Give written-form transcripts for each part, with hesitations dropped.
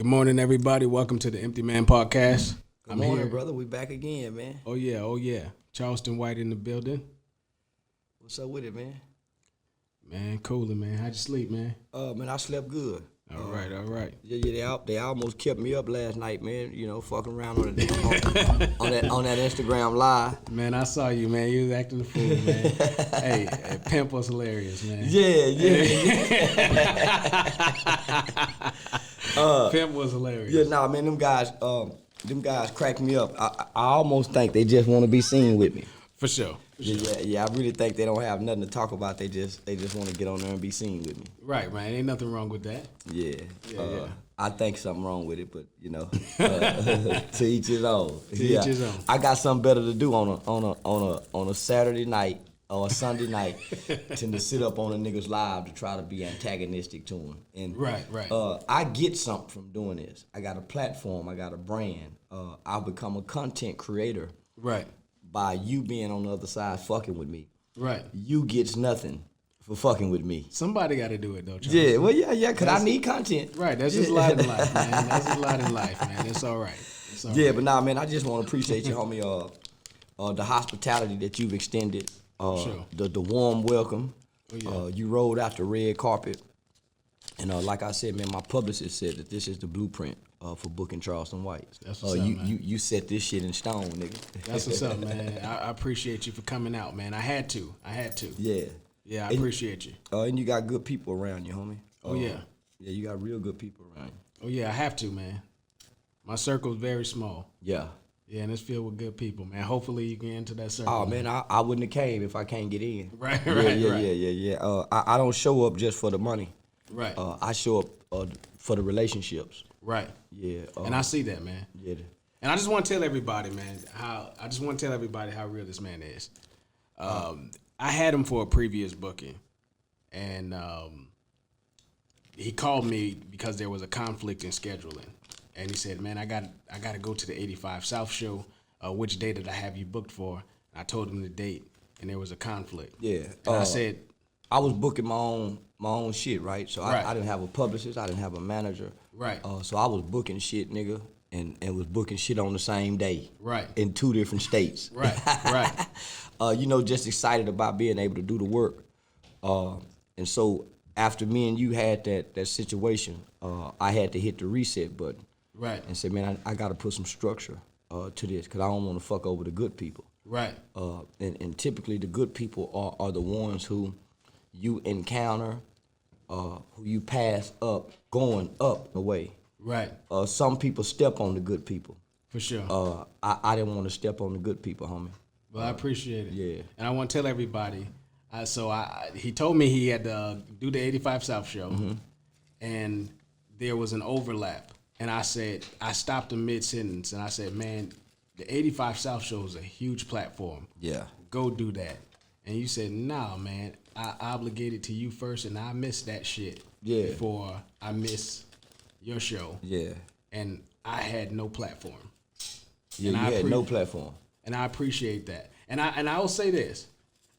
Good morning, everybody. Welcome to the Empty Man Podcast. Good morning, brother. We back again, man. Oh yeah. Charleston White in the building. What's up with it, man? Man, cooling, man. How'd you sleep, man? Man, I slept good. All right. Yeah, they almost kept me up last night, man. You know, fucking around on that Instagram live. Man, I saw you, man. You was acting a fool, man. hey, Pimp was hilarious, man. Yeah. Pimp was hilarious. Yeah, nah, man. Them guys crack me up. I almost think they just want to be seen with me. For sure. Yeah. I really think they don't have nothing to talk about. They just want to get on there and be seen with me. Right, man. Ain't nothing wrong with that. Yeah. Yeah. I think something wrong with it, but you know, to each his own. Each his own. I got something better to do on a Saturday night or a Sunday night than to sit up on a nigga's live to try to be antagonistic to him. And Right. I get something from doing this. I got a platform. I got a brand. I've become a content creator. Right. By you being on the other side fucking with me. Right. You gets nothing for fucking with me. Somebody got to do it, though, Charles. Yeah, well, because I need content. Right, that's just a lot in life, man. That's just a lot in life, man. It's all right. Yeah, but nah, man, I just want to appreciate you, homie. The hospitality that you've extended. Sure. The warm welcome. Oh, yeah. You rolled out the red carpet. And like I said, man, my publicist said that this is the blueprint for booking Charleston White. That's what's up, man. You set this shit in stone, nigga. That's what's up, man. I appreciate you for coming out, man. I had to. Yeah. Yeah, I appreciate you. And you got good people around you, homie. Oh, yeah. Yeah, you got real good people around you. Oh, yeah, I have to, man. My circle's very small. Yeah. Yeah, and it's filled with good people, man. Hopefully you can enter that circle. Oh, man, I wouldn't have came if I can't get in. Right. Yeah. I don't show up just for the money. Right. I show up for the relationships. Right. Yeah. And I see that, man. Yeah. And I just want to tell everybody, man, how real this man is. I had him for a previous booking, and he called me because there was a conflict in scheduling, and he said, "Man, I got to go to the 85 South show. Which day did I have you booked for?" I told him the date, and there was a conflict. Yeah. And I said, I was booking my own shit, right? So Right. I didn't have a publicist. I didn't have a manager. Right. So I was booking shit, nigga, and was booking shit on the same day. Right. In 2 different states. Right. Just excited about being able to do the work. And so after me and you had that situation, I had to hit the reset button. Right. And say, man, I got to put some structure to this because I don't want to fuck over the good people. Right. And typically the good people are the ones who you encounter, who you pass up, going up the way. Right. Some people step on the good people. For sure. I didn't want to step on the good people, homie. Well, I appreciate it. Yeah. And I want to tell everybody. He told me he had to do the 85 South show, and there was an overlap. And I stopped him mid-sentence, and I said, man, the 85 South show is a huge platform. Yeah. Go do that. And you said, nah, man, I obligated to you first, and I missed that shit before I miss your show. Yeah. And I had no platform. Yeah, you had no platform. And I appreciate that. And I will say this.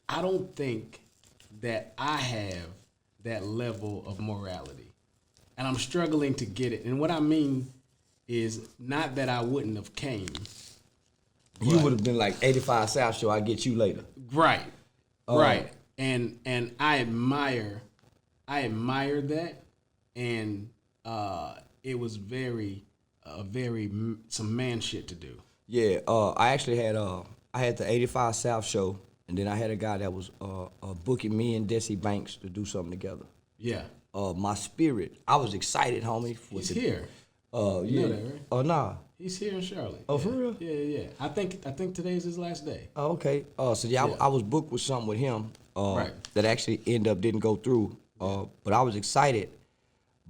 I don't think that I have that level of morality. And I'm struggling to get it. And what I mean is not that I wouldn't have came. You would have been like 85 South show, I'll get you later. Right. Right. And I admire that. And it was some man shit to do. Yeah, I actually had I had the 85 South show, and then I had a guy that was booking me and Desi Banks to do something together. Yeah. My spirit, I was excited, homie. He's here. Yeah. You know that, right? Oh, nah. He's here in Charlotte. Oh, for real? Yeah. I think today's his last day. Oh, okay. I was booked with something with him Right. that actually didn't go through. But I was excited.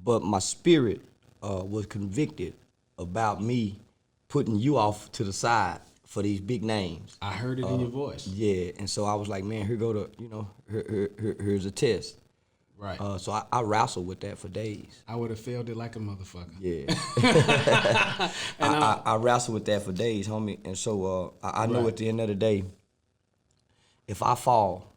But my spirit was convicted about me putting you off to the side for these big names. I heard it in your voice. Yeah, and so I was like, man, here's a test. Right. So I wrestled with that for days. I would have failed it like a motherfucker. Yeah. I wrestled with that for days, homie. And so I know at the end of the day, if I fall,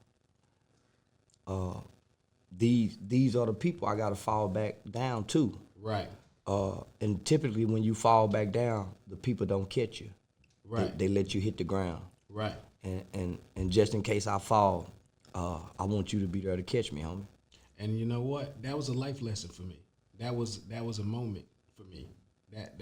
these are the people I got to fall back down to. Right. And typically when you fall back down, the people don't catch you. Right. They let you hit the ground. Right. And just in case I fall, I want you to be there to catch me, homie. And you know what? That was a life lesson for me. That was a moment for me. That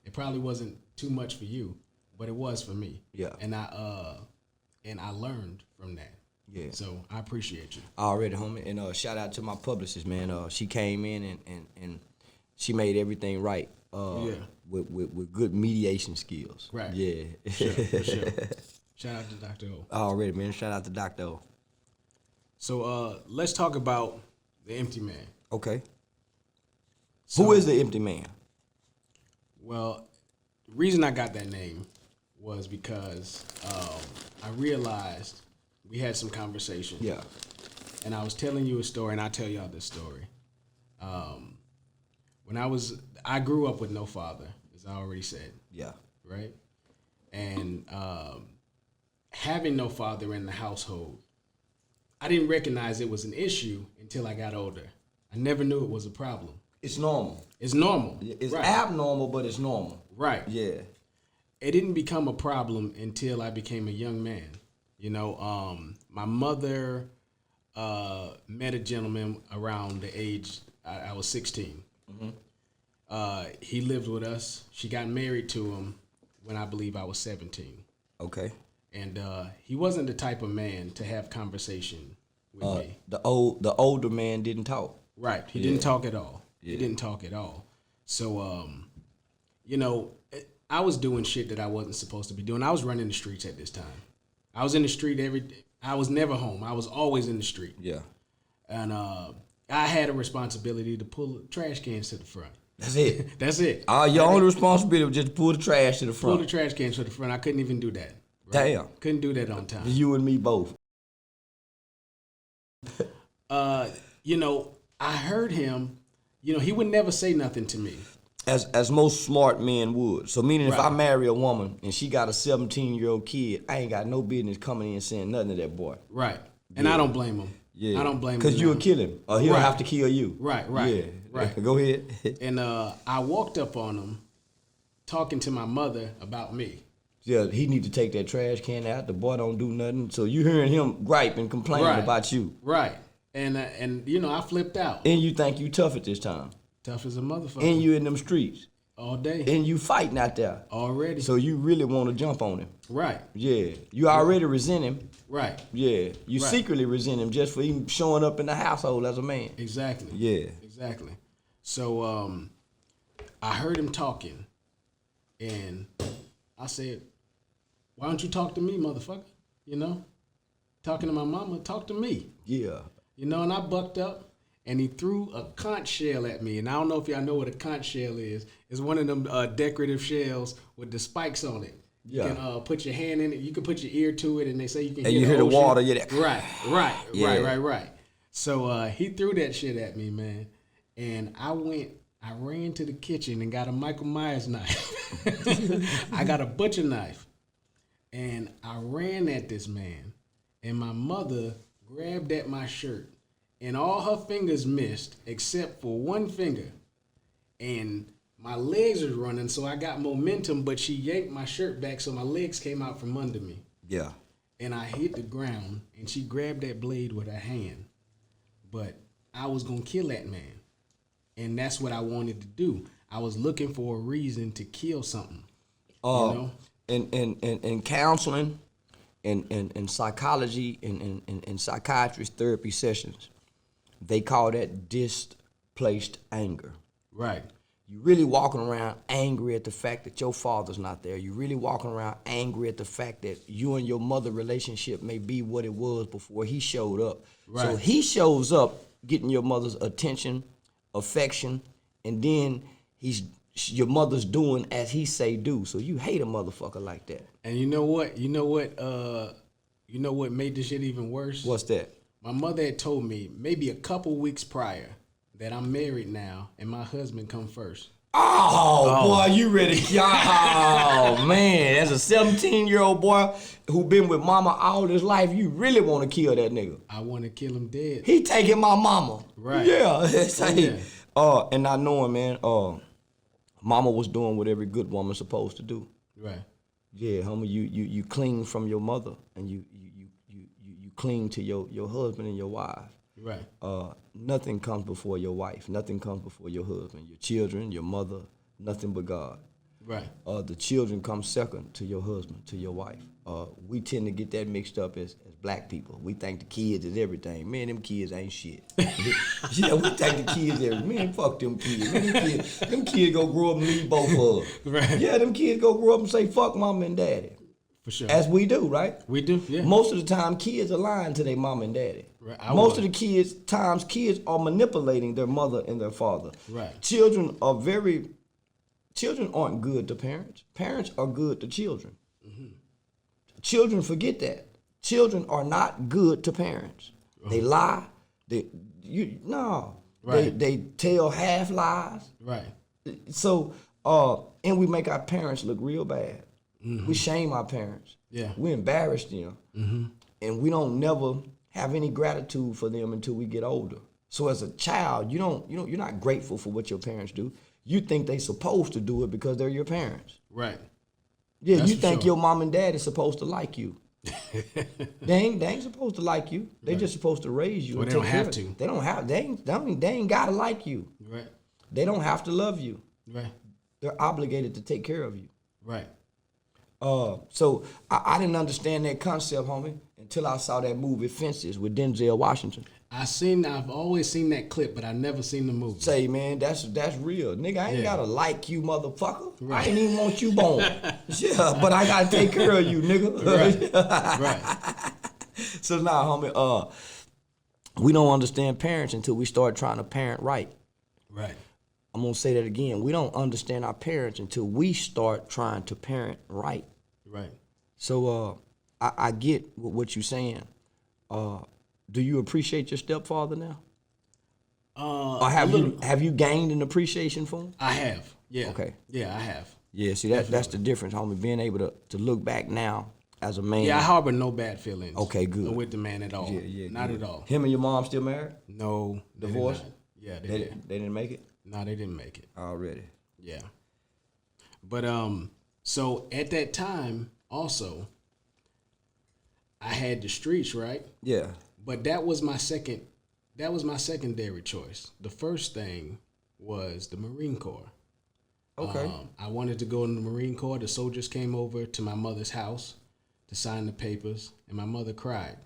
it probably wasn't too much for you, but it was for me. Yeah. And I learned from that. Yeah. So I appreciate you. Already, homie. And shout out to my publicist, man. She came in and she made everything right. With good mediation skills. Right. Yeah. For sure. Shout out to Dr. O. Already, man. Shout out to Dr. O. So let's talk about the empty man. Okay. So, who is the empty man? Well, the reason I got that name was because I realized we had some conversation. Yeah. And I was telling you a story, and I'll tell y'all this story. When I grew up with no father, as I already said. Yeah. Right? And having no father in the household, I didn't recognize it was an issue until I got older. I never knew it was a problem. It's normal. It's normal. It's right. abnormal, but it's normal. Right. Yeah. It didn't become a problem until I became a young man. You know, my mother met a gentleman around the age I was 16. Mm-hmm. He lived with us. She got married to him when I believe I was 17. Okay. And he wasn't the type of man to have conversation with me. The older man didn't talk. Right. He didn't talk at all. Yeah. He didn't talk at all. So, you know, I was doing shit that I wasn't supposed to be doing. I was running the streets at this time. I was in the street every day. I was never home. I was always in the street. Yeah. And I had a responsibility to pull trash cans to the front. That's it. That's it. Your only responsibility was just pull the trash to the front. Pull the trash cans to the front. I couldn't even do that. Right? Damn. Couldn't do that on time. You and me both. You know, I heard him, you know, he would never say nothing to me. As most smart men would. So meaning Right. if I marry a woman and she got a 17-year-old kid, I ain't got no business coming in and saying nothing to that boy. Right. And I don't blame him. Yeah. I don't blame him. Because you'll kill him. Or he'll Right. have to kill you. Right. Yeah. Right. Go ahead. And I walked up on him talking to my mother about me. Yeah, he need to take that trash can out. The boy don't do nothing. So you hearing him gripe and complain Right. about you. Right. And you know, I flipped out. And you think you tough at this time. Tough as a motherfucker. And you in them streets. All day. And you fighting out there. Already. So you really want to jump on him. Right. Yeah. You already resent him. Right. Yeah. You Right. secretly resent him just for even showing up in the household as a man. Exactly. Yeah. Exactly. So I heard him talking, and I said, "Why don't you talk to me, motherfucker? You know, talking to my mama, talk to me." Yeah. You know, and I bucked up, and he threw a conch shell at me. And I don't know if y'all know what a conch shell is. It's one of them decorative shells with the spikes on it. Yeah. You can put your hand in it. You can put your ear to it, and they say you can And hear you the hear the ocean. water. Yeah. Right. Yeah. Right. So he threw that shit at me, man. And I ran to the kitchen and got a Michael Myers knife. I got a butcher knife. And I ran at this man. And my mother grabbed at my shirt. And all her fingers missed except for one finger. And my legs was running, so I got momentum, but she yanked my shirt back, so my legs came out from under me. Yeah. And I hit the ground, and she grabbed that blade with her hand. But I was going to kill that man. And that's what I wanted to do. I was looking for a reason to kill something. You know? In counseling and psychology and psychiatrist therapy sessions, they call that displaced anger. Right. You really walking around angry at the fact that your father's not there. You really walking around angry at the fact that you and your mother relationship may be what it was before he showed up. Right. So he shows up getting your mother's attention, affection, and then your mother's doing as he say do. So you hate a motherfucker like that. And you know what? You know what made this shit even worse? What's that? My mother had told me maybe a couple weeks prior that I'm married now and my husband come first. Oh, boy, you ready? Oh, man, as a 17-year-old boy who been with mama all his life, you really want to kill that nigga. I want to kill him dead. He taking my mama. Right. Yeah. Yeah. And not knowing, man, Mama was doing what every good woman's supposed to do. Right. Yeah, homie, you cling from your mother, and you cling to your husband and your wife. Right. Nothing comes before your wife. Nothing comes before your husband, your children, your mother. Nothing but God. Right. The children come second to your husband, to your wife. We tend to get that mixed up as black people. We think the kids is everything. Man, them kids ain't shit. Yeah, we think the kids everything. Man, fuck them kids. Man, them kids go grow up and leave both of us. Right. Yeah, them kids go grow up and say fuck mama and daddy. For sure. As we do, right? We do, yeah. Most of the time, kids are lying to their mom and daddy. Right. Most of the times, kids are manipulating their mother and their father. Right. Children aren't good to parents. Parents are good to children. Mm-hmm. Children forget that. Children are not good to parents. Oh. They lie. Right. They tell half lies. Right. So, and we make our parents look real bad. Mm-hmm. We shame our parents. Yeah. We embarrass them. Mm-hmm. And we don't never have any gratitude for them until we get older. So as a child, you're not grateful for what your parents do. You think they supposed to do it because they're your parents. Right. Yeah, That's you think sure. your mom and dad is supposed to like you. they ain't supposed to like you. They just supposed to raise you. Well, and they don't take care have of to. you. They don't have. They ain't gotta like you. Right. They don't have to love you. Right. They're obligated to take care of you. Right. So I didn't understand that concept, homie, until I saw that movie Fences with Denzel Washington. I've always seen that clip, but I never seen the movie. Say, man, that's real. Nigga, I ain't gotta like you, motherfucker. Right. I ain't even want you born. Yeah, but I gotta take care of you, nigga. Right. Right. So now, homie, we don't understand parents until we start trying to parent right. Right. I'm gonna say that again. We don't understand our parents until we start trying to parent right. Right. So I get what you're saying. Do you appreciate your stepfather now? Or have you gained an appreciation for him? I have. Yeah. Okay. Yeah, I have. Yeah, see that's the difference, homie. Being able to look back now as a man. Yeah, I harbor no bad feelings. Okay, good. With the man at all. Yeah, not good. at all. Him and your mom still married? No. Divorced? Yeah, They didn't make it? No, they didn't make it. Already. Yeah. But so at that time also, I had the streets, right? Yeah. But that was my secondary choice. The first thing was the Marine Corps. Okay. I wanted to go in the Marine Corps. The soldiers came over to my mother's house to sign the papers, and my mother cried.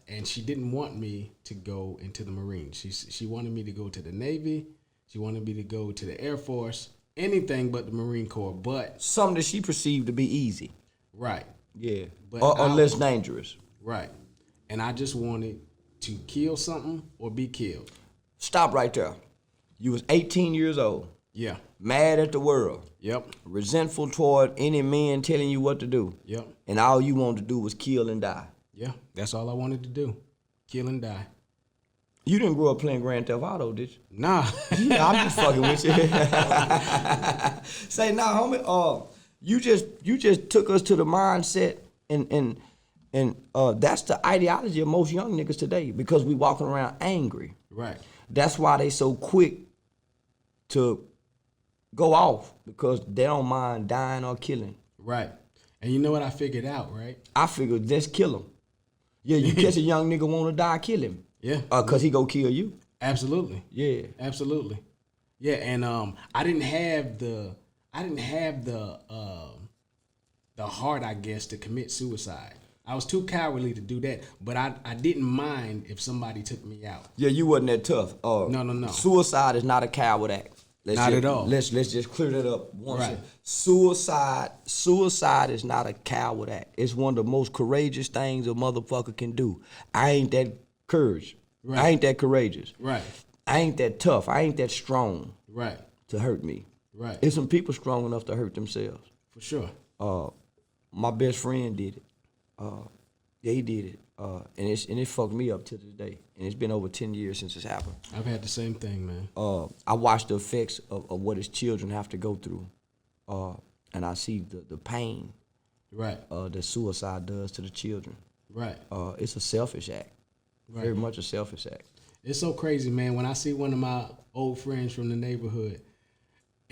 And she didn't want me to go into the Marines. She wanted me to go to the Navy. She wanted me to go to the Air Force. Anything but the Marine Corps. But something that she perceived to be easy. Right. Yeah. But or less dangerous. Right. And I just wanted to kill something or be killed. Stop right there. You was 18 years old. Yeah. Mad at the world. Yep. Resentful toward any man telling you what to do. Yep. And all you wanted to do was kill and die. Yeah. That's all I wanted to do. Kill and die. You didn't grow up playing Grand Theft Auto, did you? Nah. Yeah, I'm just fucking with you. Say, nah, homie, you just took us to the mindset and that's the ideology of most young niggas today because we walking around angry. Right. That's why they so quick to go off because they don't mind dying or killing. Right. And you know what I figured out, right? I figured just kill him. Yeah, you catch a young nigga want to die, kill him. Yeah. Cause he go kill you. Absolutely. Yeah. Absolutely. Yeah, and I didn't have the heart, I guess, to commit suicide. I was too cowardly to do that, but I didn't mind if somebody took me out. Yeah, you wasn't that tough. No. Suicide is not a coward act. At all. Let's just clear that up once. Right. Suicide is not a coward act. It's one of the most courageous things a motherfucker can do. I ain't that courage. Right. I ain't that courageous. Right. I ain't that tough. I ain't that strong. Right. To hurt me. Right. There's some people strong enough to hurt themselves. For sure. My best friend did it. Yeah, he did it. And it fucked me up to this day. And it's been over 10 years since it's happened. I've had the same thing, man. I watch the effects of what his children have to go through. And I see the pain right. That suicide does to the children. Right. It's a selfish act. Right. Very much a selfish act. It's so crazy, man. When I see one of my old friends from the neighborhood,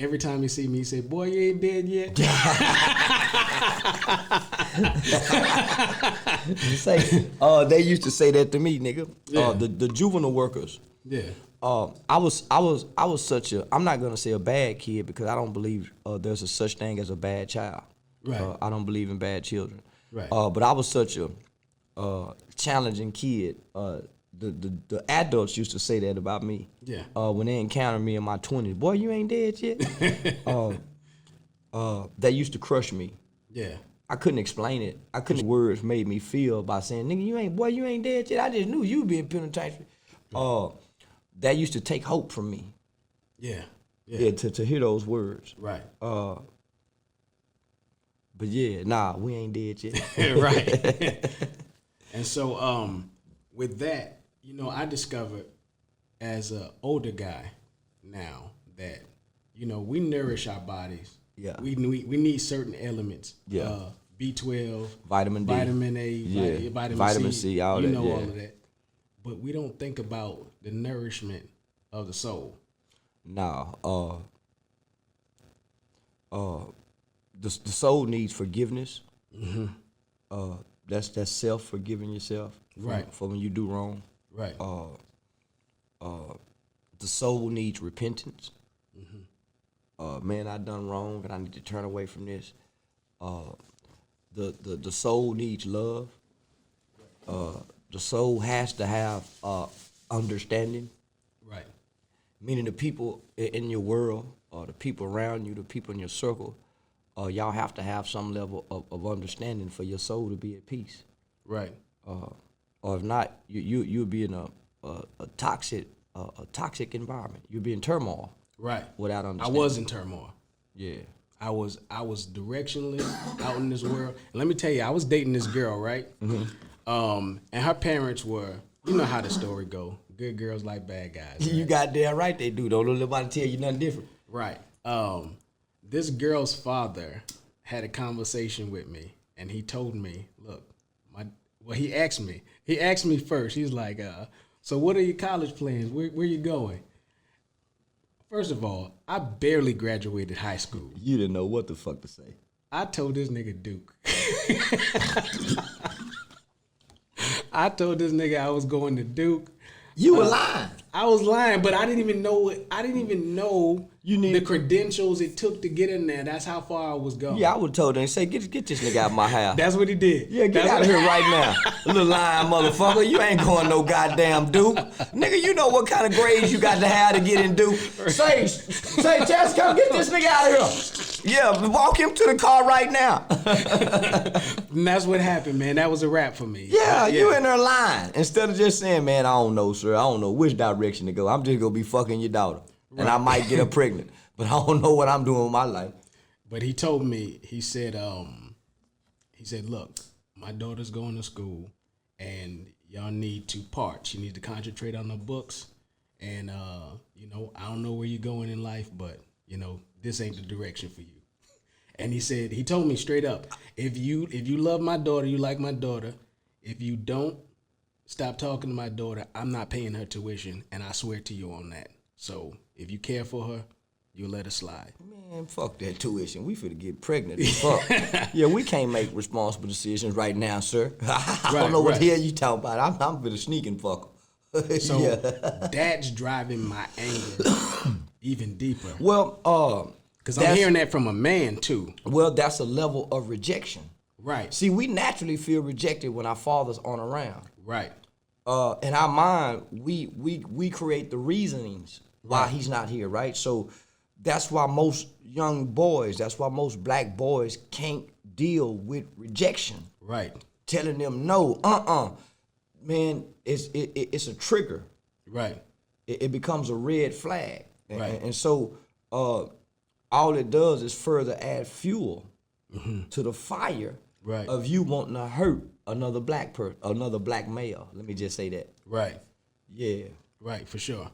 every time he see me, he say, "Boy, you ain't dead yet." They used to say that to me, nigga. Yeah. The juvenile workers. Yeah. I was such a, I'm not gonna say a bad kid because I don't believe there's a such thing as a bad child. Right. I don't believe in bad children. Right. But I was such a challenging kid. The adults used to say that about me. Yeah. When they encountered me in my 20s, boy, you ain't dead yet. They used to crush me. Yeah. I couldn't explain it. I couldn't. Words made me feel by saying, "Nigga, you ain't dead yet." I just knew you being penitentiary. That used to take hope from me. Yeah. Yeah, to hear those words. Right. But yeah, nah, we ain't dead yet. Right. And so, with that, you know, I discovered as an older guy now that, you know, we nourish our bodies. Yeah. We need certain elements. Yeah. B12, Vitamin D. vitamin A, Yeah. vitamin C, all you that, know yeah. all of that. But we don't think about the nourishment of the soul. Nah, the soul needs forgiveness. Mm-hmm. That's self forgiving yourself, Right. for when you do wrong. Right. The soul needs repentance. Mm-hmm. Man, I done wrong and I need to turn away from this. The soul needs love. The soul has to have understanding. Right. Meaning the people in your world, or the people around you, the people in your circle, y'all have to have some level of understanding for your soul to be at peace. Right. Or if not, you'll be in a toxic environment. You'll be in turmoil. Right. Without I understanding. was in turmoil. Yeah. I was directionless out in this world. And let me tell you, I was dating this girl, right? Mm-hmm. And her parents were, you know how the story go. Good girls like bad guys. Right? You goddamn right they do. Don't let nobody tell you nothing different. Right. This girl's father had a conversation with me, and he told me, look, he asked me. He asked me first. He's like, so what are your college plans? Where you going? First of all, I barely graduated high school. You didn't know what the fuck to say. I told this nigga Duke. I told this nigga I was going to Duke. You were lying. I was lying, but I didn't even know You need the credentials it took to get in there. That's how far I was going. Yeah, I would have told him, say, get this nigga out of my house. That's what he did. Yeah, get out of here right now. Little lying motherfucker. You ain't going no goddamn Duke. Nigga, you know what kind of grades you got to have to get in Duke. Say, Tess, come get this nigga out of here. Yeah, walk him to the car right now. And that's what happened, man. That was a wrap for me. Yeah, you in there lying. Instead of just saying, man, I don't know, sir. I don't know which direction to go. I'm just going to be fucking your daughter. Right. And I might get her pregnant. But I don't know what I'm doing with my life. But he told me, he said, look, my daughter's going to school and y'all need to part. She needs to concentrate on her books. And, you know, I don't know where you're going in life, but, you know, this ain't the direction for you. And he told me straight up, if you love my daughter, you like my daughter, if you don't stop talking to my daughter, I'm not paying her tuition. And I swear to you on that. So if you care for her, you let her slide. Man, fuck that tuition. We finna get pregnant as fuck. Yeah, we can't make responsible decisions right now, sir. I don't know what the hell you talking about. I'm finna sneak and fuck her. So yeah. That's driving my anger even deeper. Well, because I'm hearing that from a man too. Well, that's a level of rejection. Right. See, we naturally feel rejected when our fathers aren't around. Right. In our mind, we create the reasonings why he's not here, right? So that's why most young boys, that's why most black boys can't deal with rejection. Right. Telling them no, man, it's a trigger. Right. It becomes a red flag. Right. And so all it does is further add fuel to the fire of you wanting to hurt another black male. Let me just say that. Right. Yeah. Right, for sure.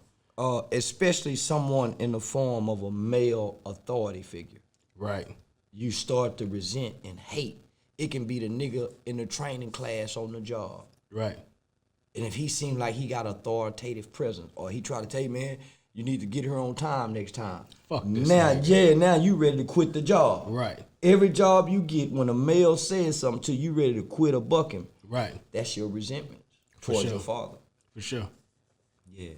Especially someone in the form of a male authority figure. Right. You start to resent and hate. It can be the nigga in the training class on the job. Right. And if he seems like he got authoritative presence, or he try to tell you, man, You need to get her on time next time. Fuck this now, nigga. now you ready to quit the job. Right. Every job you get, when a male says something to you, ready to quit or buck him. Right. That's your resentment towards your father. For sure. Yeah.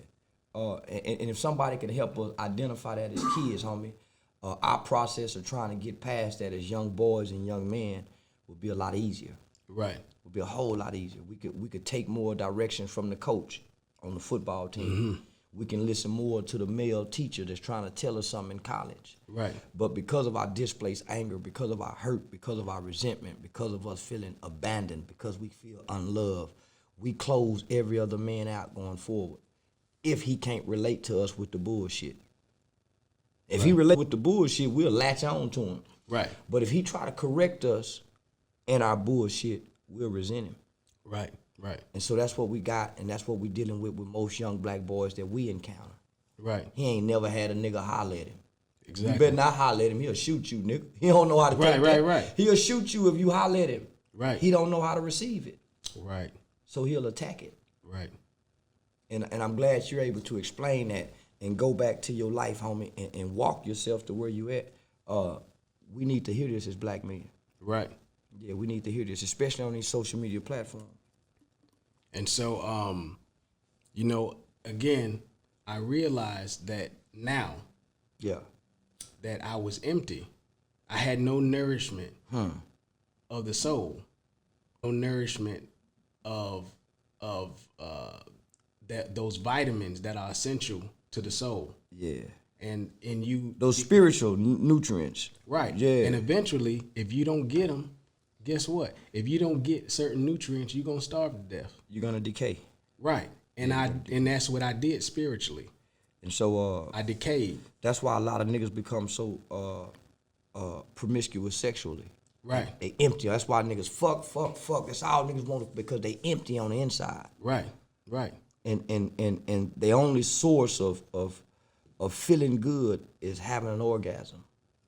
And if somebody can help us identify that as kids, homie, our process of trying to get past that as young boys and young men would be a lot easier. Right. Would be a whole lot easier. We could take more direction from the coach on the football team. We can listen more to the male teacher that's trying to tell us something in college. Right. But because of our displaced anger, because of our hurt, because of our resentment, because of us feeling abandoned, because we feel unloved, we close every other man out going forward if he can't relate to us with the bullshit. If he relate with the bullshit, we'll latch on to him. Right. But if he try to correct us in our bullshit, we'll resent him. Right. Right. And so that's what we got, and that's what we dealing with most young black boys that we encounter. Right. He ain't never had a nigga holler at him. Exactly. You better not holler at him. He'll shoot you, nigga. He don't know how to take that. Right. He'll shoot you if you holler at him. Right. He don't know how to receive it. Right. So he'll attack it. Right. And I'm glad you're able to explain that and go back to your life, homie, and walk yourself to where you at. We need to hear this as black men. Right. Yeah, we need to hear this, especially on these social media platforms. And so, you know, again, I realized that now that I was empty, I had no nourishment of the soul, no nourishment of that those vitamins that are essential to the soul. Yeah. And you those spiritual nutrients. Right. Yeah. And eventually, if you don't get them, guess what? If you don't get certain nutrients, you're gonna starve to death. You're gonna decay. Right. And and that's what I did spiritually. And so I decayed. That's why a lot of niggas become so promiscuous sexually. Right. They empty. That's why niggas fuck. That's all niggas want, because they empty on the inside. Right. Right. And the only source of feeling good is having an orgasm.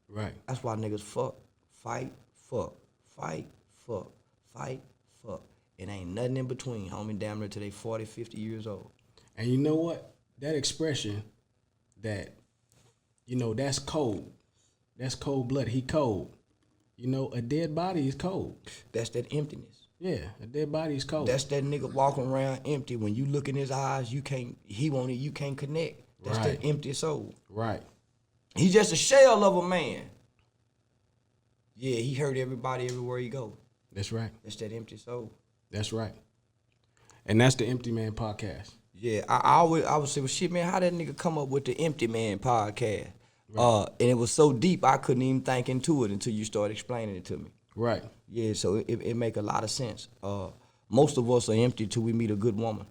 Right. That's why niggas fuck, fight, fuck, fight, fuck, fight, fuck. It ain't nothing in between, homie, damn near till they 40, 50 years old. And you know what? That expression that, you know, that's cold. That's cold-blooded. He cold. You know, a dead body is cold. That's that emptiness. Yeah, a dead body is cold. That's that nigga walking around empty. When you look in his eyes, you can't connect. That's Right. that empty soul. Right. He's just a shell of a man. Yeah, he hurt everybody everywhere he go. That's right. That's that empty soul. That's right. And that's the Empty Man Podcast. Yeah, I would say, well, shit, man, how that nigga come up with the Empty Man Podcast? Right. And it was so deep, I couldn't even think into it until you started explaining it to me. Right. Yeah, so it make a lot of sense. Most of us are empty till we meet a good woman.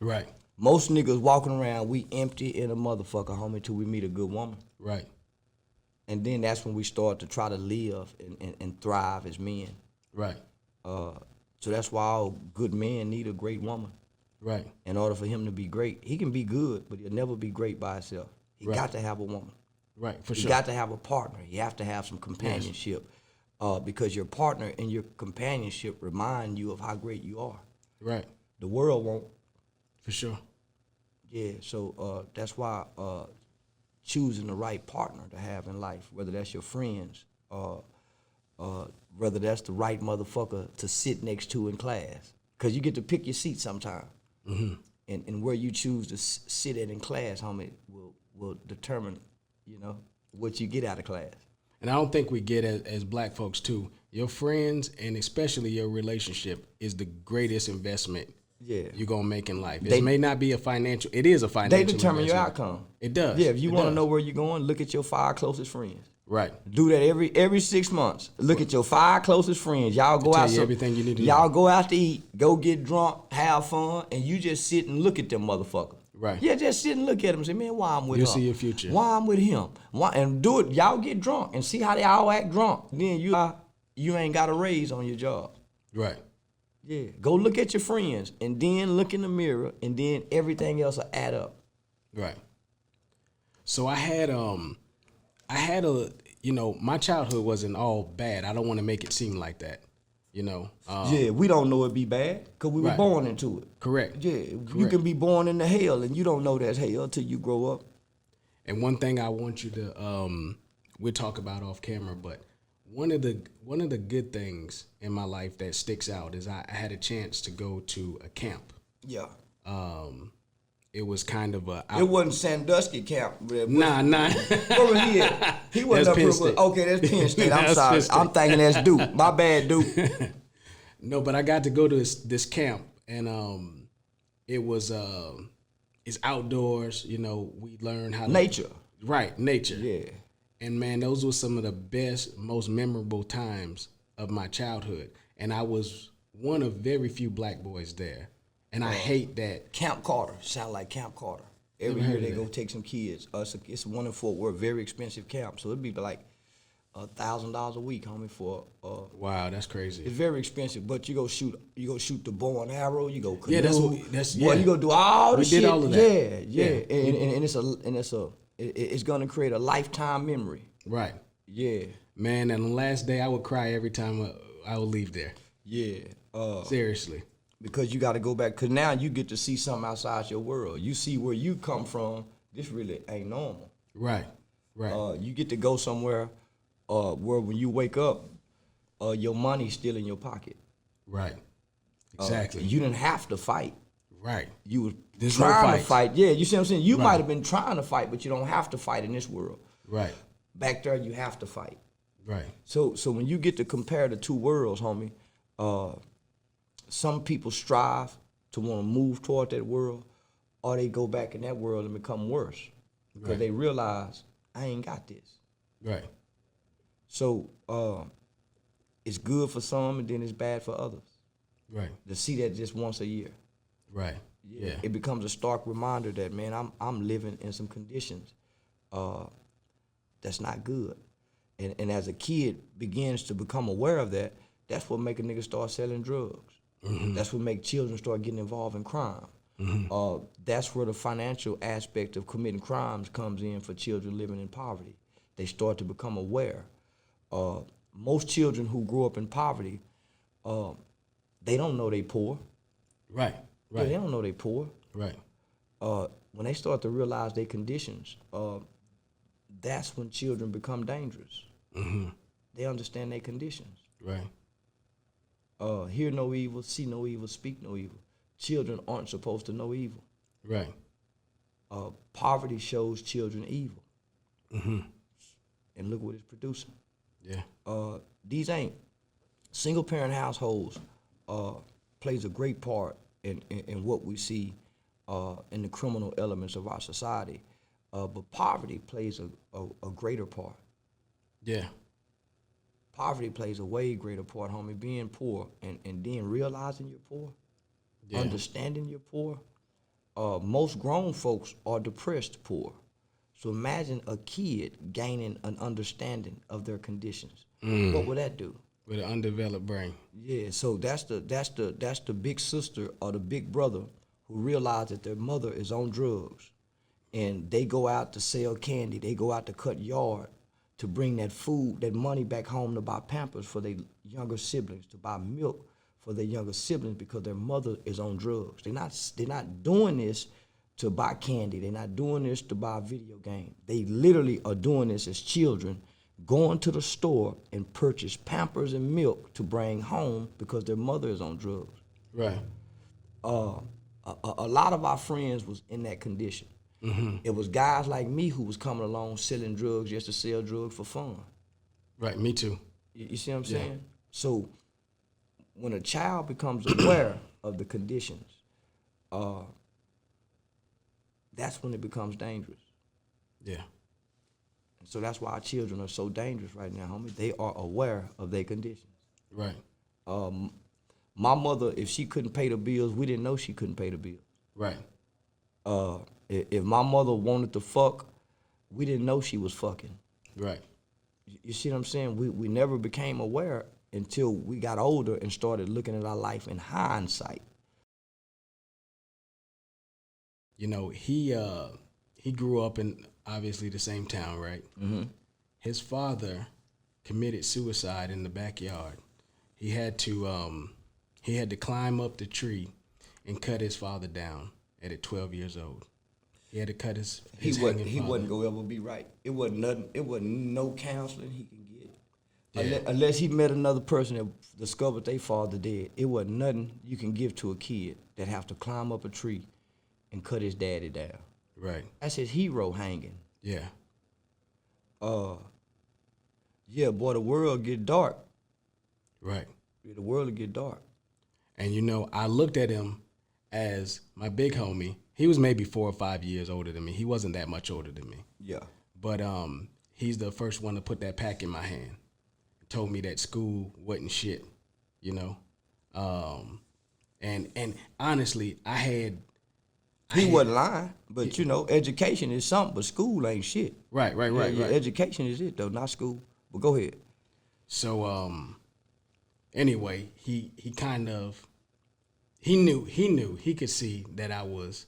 Right. Most niggas walking around, we empty in a motherfucker, homie, till we meet a good woman. Right. And then that's when we start to try to live and thrive as men. Right. So that's why all good men need a great woman. Right. In order for him to be great. He can be good, but he'll never be great by himself. He got to have a woman. Right, for sure. You got to have a partner. You have to have some companionship. Yes. Because your partner and your companionship remind you of how great you are. Right. The world won't. For sure. Yeah, so that's why choosing the right partner to have in life, whether that's your friends, whether that's the right motherfucker to sit next to in class. Because you get to pick your seat sometime. Mm-hmm. And where you choose to sit at in class, homie, will determine, you know, what you get out of class. And I don't think we get as black folks too. Your friends and especially your relationship is the greatest investment you're gonna make in life. It may not be a financial. It is a financial. They determine investment. your outcome. It does. Yeah, if you want to know where you're going, look at your 5 closest friends. Right. Do that every 6 months. Look at your 5 closest friends. Y'all go out. Everything you need to y'all go out to eat, go get drunk, have fun, and you just sit and look at them motherfuckers. Right. Yeah, just sit and look at them and say, man, why I'm with him? You'll see your future. Why I'm with him? Why? And do it. Y'all get drunk and see how they all act drunk. Then you ain't got a raise on your job. Right. Yeah. Go look at your friends and then look in the mirror and then everything else will add up. Right. So I had a, you know, my childhood wasn't all bad. I don't want to make it seem like that, you know. Yeah, we don't know it be bad because we were born into it. Correct. Yeah, you can be born into hell and you don't know that's hell till you grow up. And one thing I want you to we'll talk about off camera, but one of the good things in my life that sticks out is I had a chance to go to a camp. Yeah. It was kind of It wasn't Sandusky camp. Nah. Where was he at? He wasn't up Penn here. State. Okay, that's Penn State. I'm That's sorry. Penn State. I'm thinking that's Duke. My bad, Duke. No, but I got to go to this camp, and it was it's outdoors. You know, we learned how Nature. Right, nature. Yeah. And man, those were some of the best, most memorable times of my childhood. And I was one of very few black boys there. And I hate that. Camp Carter. Sound like Camp Carter. Every year they go take some kids. It's one in Fort Worth, very expensive camp. So it'd be like $1,000 a week, homie, for Wow, that's crazy. it's very expensive. But you go shoot the bow and arrow, you go canoe. Yeah, Boy, you go do all the We shit. did all of that. Yeah. And it's gonna create a lifetime memory. Right. Yeah. Man, and the last day I would cry every time I would leave there. Yeah. Seriously. Because you got to go back, because now you get to see something outside your world. You see where you come from. This really ain't normal. Right. You get to go somewhere where when you wake up, your money's still in your pocket. Right. Exactly. You didn't have to fight. Right. You were There's no trying to fights. fight. Yeah, you see what I'm saying? You Right. might have been trying to fight, but you don't have to fight in this world. Right. Back there, you have to fight. Right. So when you get to compare the two worlds, homie, some people strive to want to move toward that world, or they go back in that world and become worse because Right. they realize I ain't got this. Right. So it's good for some and then it's bad for others. Right. To see that just once a year. Right. Yeah. It becomes a stark reminder that, man, I'm living in some conditions that's not good. And as a kid begins to become aware of that, that's what make a nigga start selling drugs. Mm-hmm. That's what make children start getting involved in crime. Mm-hmm. That's where the financial aspect of committing crimes comes in for children living in poverty. They start to become aware. Most children who grow up in poverty, they don't know they poor. Right. Yeah, Right. they don't know they poor. Right. When they start to realize their conditions, that's when children become dangerous. Mm-hmm. They understand their conditions. Right. Hear no evil, see no evil, speak no evil. Children aren't supposed to know evil. Right. Poverty shows children evil. Mm-hmm. And look what it's producing. Yeah. These ain't single parent households plays a great part in what we see in the criminal elements of our society. But poverty plays a greater part. Yeah. Poverty plays a way greater part, homie. Being poor and then realizing you're poor, Yeah. understanding you're poor. Most grown folks are depressed poor. So imagine a kid gaining an understanding of their conditions. What would that do? With an undeveloped brain. Yeah, so that's the big sister or the big brother who realize that their mother is on drugs, and they go out to sell candy. They go out to cut yard to bring that food, that money back home to buy Pampers for their younger siblings, to buy milk for their younger siblings because their mother is on drugs. They're not doing this to buy candy. They're not doing this to buy a video game. They literally are doing this as children, going to the store and purchase Pampers and milk to bring home because their mother is on drugs. Right. A lot of our friends was in that condition. Mm-hmm. It was guys like me who was coming along selling drugs just to sell drugs for fun. Right. Me too. You see what I'm saying? So when a child becomes aware of the conditions, that's when it becomes dangerous. Yeah. And so that's why our children are so dangerous right now, homie. They are aware of their conditions. Right. My mother, if she couldn't pay the bills, we didn't know she couldn't pay the bills. Right. If my mother wanted to fuck, we didn't know she was fucking. Right. You see what I'm saying? We never became aware until we got older and started looking at our life in hindsight. You know, he grew up in obviously the same town, right? Mm-hmm. His father committed suicide in the backyard. He had to climb up the tree and cut his father down at 12 years old. He had to cut his He hanging father. wasn't gonna ever be right. It wasn't nothing. It wasn't no counseling he can get. Yeah. Unless he met another person that discovered their father dead. It wasn't nothing you can give to a kid that have to climb up a tree and cut his daddy down. Right. That's his hero hanging. Yeah. Yeah, boy, the world get dark. Right. The world will get dark. And you know, I looked at him as my big homie. He was maybe 4 or 5 years older than me. He wasn't that much older than me. Yeah. But he's the first one to put that pack in my hand. Told me that school wasn't shit, you know. And honestly, He wasn't lying, but you know, education is something, but school ain't shit. Right. Yeah, education is it though, not school. But go ahead. So anyway, he kind of knew he could see that I was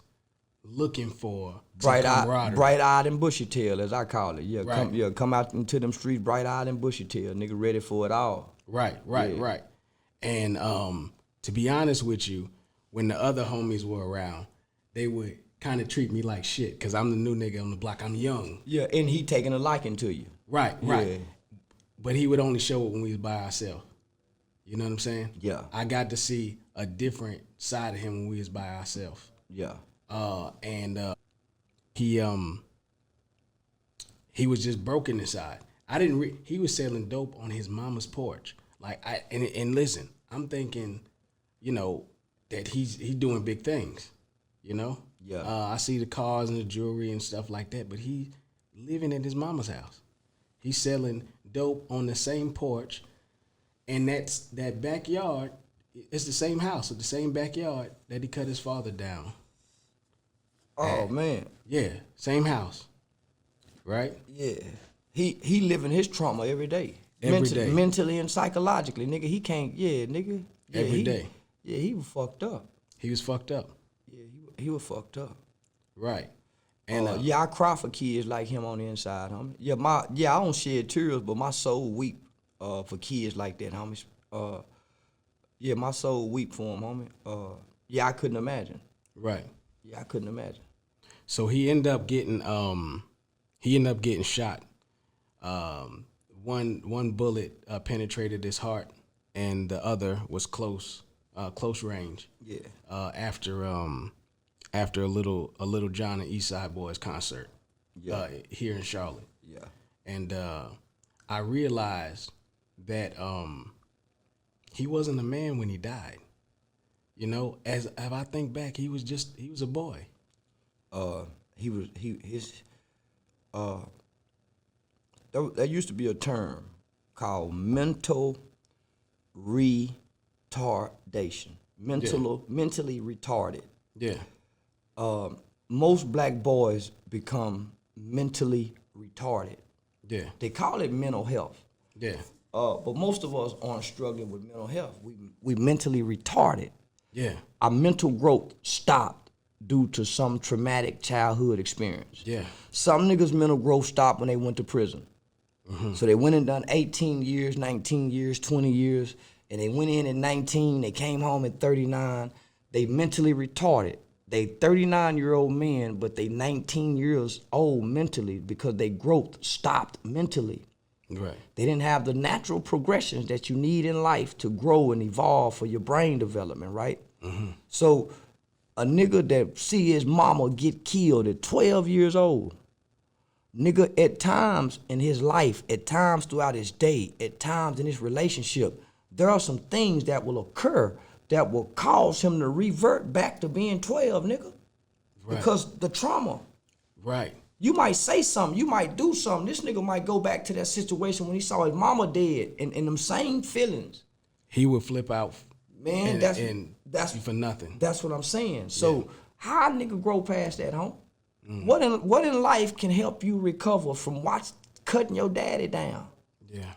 looking for camaraderie. Bright-eyed and bushy-tailed, as I call it. Yeah, Right. come out into them streets bright-eyed and bushy-tailed. Nigga ready for it all. Right. And to be honest with you, when the other homies were around, they would kind of treat me like shit because I'm the new nigga on the block. I'm young. Yeah, and he taking a liking to you. Right. Yeah. But he would only show it when we was by ourselves. You know what I'm saying? Yeah. I got to see a different side of him when we was by ourselves. Yeah. And he was just broken inside. I didn't. He was selling dope on his mama's porch. Like and listen, I'm thinking, you know, that he's doing big things. You know. Yeah. I see the cars and the jewelry and stuff like that, but he living in his mama's house. He's selling dope on the same porch, and that backyard. It's the same house, the same backyard that he cut his father down. Oh man. Yeah, same house, right? Yeah. He living his trauma every day. Every day. Mentally and psychologically. Nigga, he can't, nigga. Yeah, Every day. Yeah, he was fucked up. He was fucked up. Yeah, he was fucked up. Right. And I cry for kids like him on the inside, homie. Yeah, I don't shed tears, but my soul weep for kids like that, homies. Yeah, my soul weep for him, homie. Yeah, I couldn't imagine. Right. Yeah, I couldn't imagine. So he ended up getting shot. One bullet penetrated his heart, and the other was close range. Yeah. After a little John and East Side Boys concert. Yeah. Here in Charlotte. Yeah. And I realized that he wasn't a man when he died. You know, as I think back, he was a boy. There used to be a term called mental retardation. Mentally retarded. Yeah. Most black boys become mentally retarded. Yeah. They call it mental health. Yeah. But most of us aren't struggling with mental health. We mentally retarded. Yeah. Our mental growth stopped due to some traumatic childhood experience. Yeah. Some niggas' mental growth stopped when they went to prison. Mm-hmm. So they went and done 18 years, 19 years, 20 years, and they went in at 19, they came home at 39. They mentally retarded. They 39-year-old men, but they 19 years old mentally because their growth stopped mentally. Right. They didn't have the natural progressions that you need in life to grow and evolve for your brain development, right? Mm-hmm. So a nigga that see his mama get killed at 12 years old, nigga at times in his life, at times throughout his day, at times in his relationship, there are some things that will occur that will cause him to revert back to being 12, nigga. Right. Because the trauma. Right. You might say something, you might do something. This nigga might go back to that situation when he saw his mama dead and them same feelings. He would flip out. Man, that's for nothing. That's what I'm saying. So how a nigga grow past that, home? What in life can help you recover from cutting your daddy down? Yeah.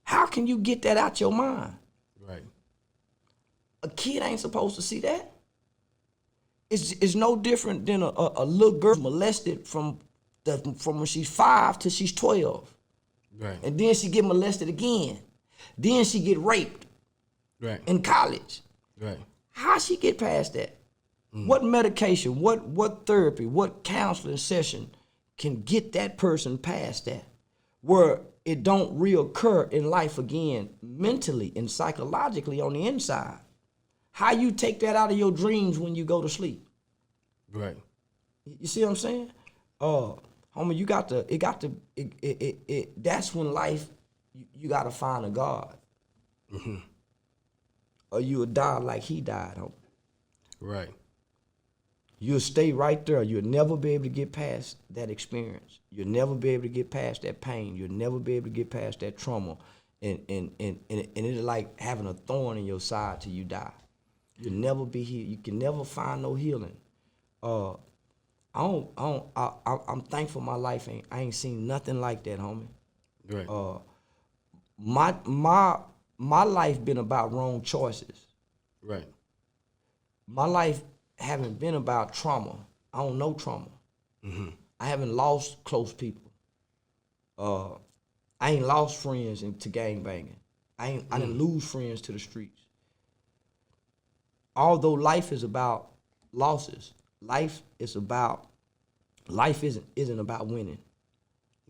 How can you get that out your mind? Right. A kid ain't supposed to see that. It's no different than a little girl molested from when she's 5 till she's 12. Right. And then she get molested again. Then she get raped Right. in college. Right. How she get past that? What medication, what therapy, what counseling session can get that person past that, where it don't reoccur in life again, mentally and psychologically on the inside? How you take that out of your dreams when you go to sleep? Right. You see what I'm saying? Homie, you got to, that's when life, you got to find a God. Or you'll die like he died, homie. Right. You'll stay right there. You'll never be able to get past that experience. You'll never be able to get past that pain. You'll never be able to get past that trauma. And it's like having a thorn in your side till you die. You'll never be healed. You can never find no healing. I'm thankful my life I ain't seen nothing like that, homie. Right. My life been about wrong choices. Right. My life haven't been about trauma. I don't know trauma. I haven't lost close people. I ain't lost friends to gang banging. I didn't lose friends to the streets. Although life is about losses, life isn't about winning.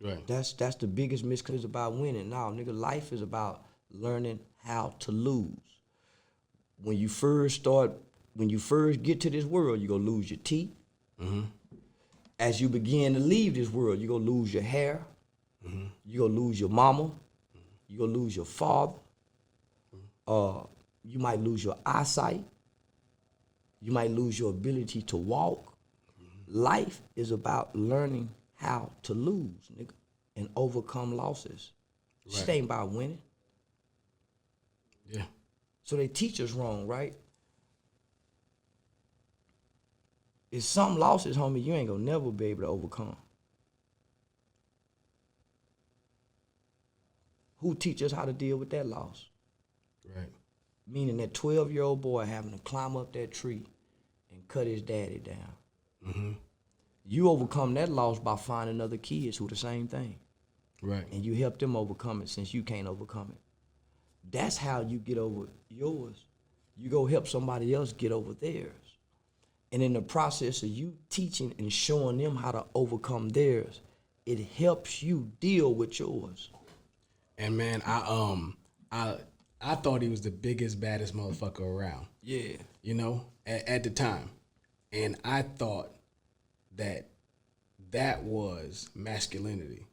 Right. That's the biggest misconception about winning. No, nigga, life is about learning how to lose. When you first get to this world, you're gonna lose your teeth. As you begin to leave this world, you're gonna lose your hair. You're gonna lose your mama. You're gonna lose your father. You might lose your eyesight. You might lose your ability to walk. Life is about learning how to lose, nigga, and overcome losses. Right. Shit ain't about winning. Yeah. So they teach us wrong, right? It's some losses, homie, you ain't gonna never be able to overcome. Who teach us how to deal with that loss? Right. Meaning that 12-year-old boy having to climb up that tree and cut his daddy down. You overcome that loss by finding other kids who the same thing. Right. And you help them overcome it since you can't overcome it. That's how you get over yours. You go help somebody else get over theirs. And in the process of you teaching and showing them how to overcome theirs, it helps you deal with yours. And man, I thought he was the biggest, baddest motherfucker around. Yeah. You know, at the time. And I thought that was masculinity.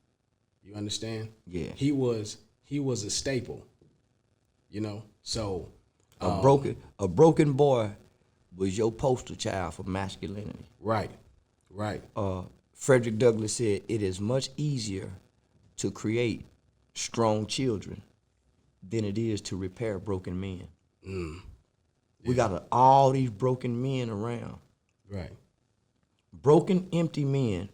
You understand? Yeah. He was a staple. You know? So a broken boy was your poster child for masculinity. Right. Right. Frederick Douglass said, it is much easier to create strong children than it is to repair broken men. Yeah. We got all these broken men around. Right. Broken, empty men,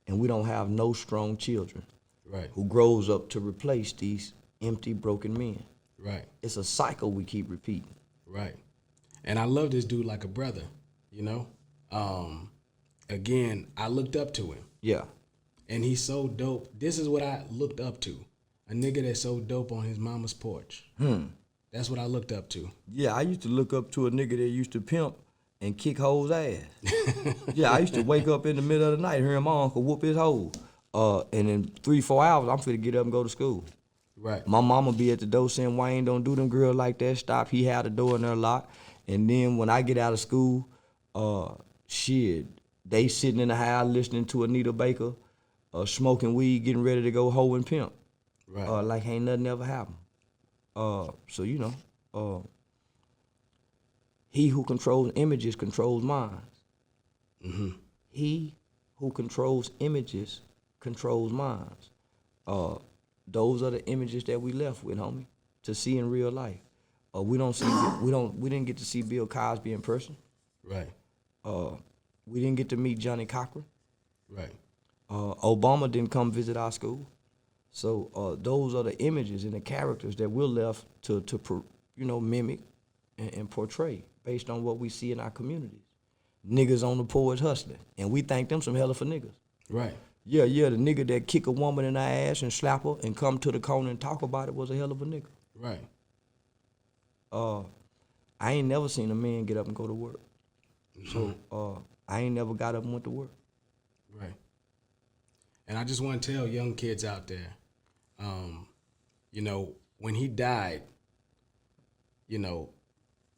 and we don't have no strong children. Right. Who grows up to replace these empty, broken men. Right. It's a cycle we keep repeating. Right. And I love this dude like a brother, you know? Again, I looked up to him. Yeah. And he's so dope. This is what I looked up to. A nigga that's so dope on his mama's porch. That's what I looked up to. Yeah, I used to look up to a nigga that used to pimp and kick hoes' ass. Yeah, I used to wake up in the middle of the night hearing my uncle whoop his hoe. And in 3-4 hours, I'm finna get up and go to school. Right. My mama be at the door saying, Wayne, don't do them girls like that. Stop. He had the door in there locked. And then when I get out of school, they sitting in the house listening to Anita Baker, smoking weed, getting ready to go hoe and pimp. Right. Like ain't nothing ever happened. So, you know, he who controls images controls minds. He who controls images controls minds. Those are the images that we left with, homie, to see in real life. We didn't get to see Bill Cosby in person. Right. We didn't get to meet Johnny Cochran. Right. Obama didn't come visit our school. So those are the images and the characters that we're left to mimic and portray based on what we see in our communities. Niggas on the porch hustling, and we think them some hell of a niggas. Right. Yeah, the nigga that kick a woman in her ass and slap her and come to the corner and talk about it was a hell of a nigga. Right. I ain't never seen a man get up and go to work. So I ain't never got up and went to work. Right. And I just want to tell young kids out there, you know, when he died, you know,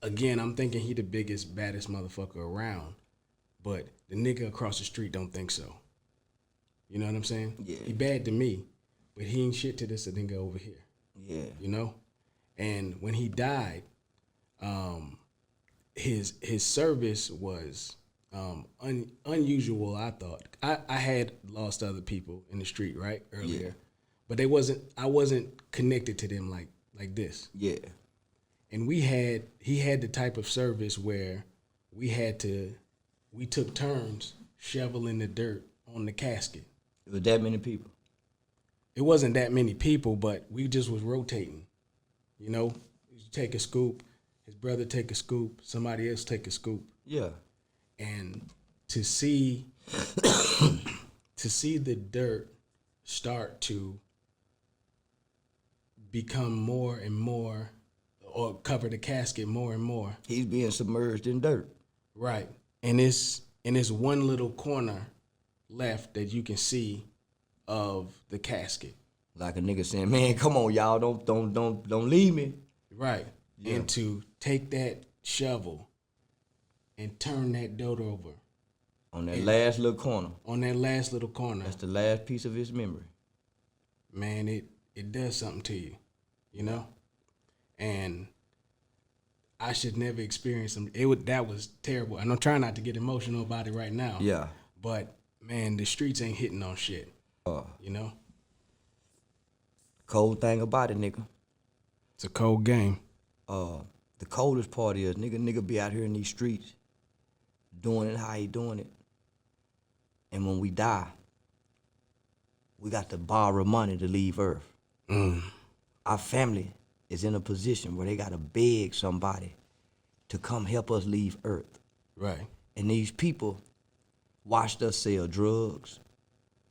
again, I'm thinking he the biggest, baddest motherfucker around, but the nigga across the street don't think so. You know what I'm saying? Yeah. He bad to me, but he ain't shit to this nigga over here. Yeah. You know? And when he died, his service was unusual, I thought. I had lost other people in the street, right, earlier. Yeah. But I wasn't connected to them like this. Yeah. And he had the type of service where we took turns shoveling the dirt on the casket. It was that many people? It wasn't that many people, but we just was rotating. You know, you take a scoop, his brother take a scoop, somebody else take a scoop. Yeah. And to see the dirt start to become more and more, or cover the casket more and more. He's being submerged in dirt. Right. And it's one little corner left that you can see of the casket. Like a nigga saying, man, come on, y'all, don't leave me. Right. Yeah. And to take that shovel and turn that dirt over. On that last little corner. On that last little corner. That's the last piece of his memory. Man, it does something to you, you know? And I should never experience them. That was terrible. And I'm trying not to get emotional about it right now. Yeah. But man, the streets ain't hitting on shit. You know? Cold thing about it, nigga. It's a cold game. The coldest part is nigga be out here in these streets doing it how he doing it. And when we die, we got to borrow money to leave Earth. Our family is in a position where they got to beg somebody to come help us leave Earth. Right. And these people watched us sell drugs.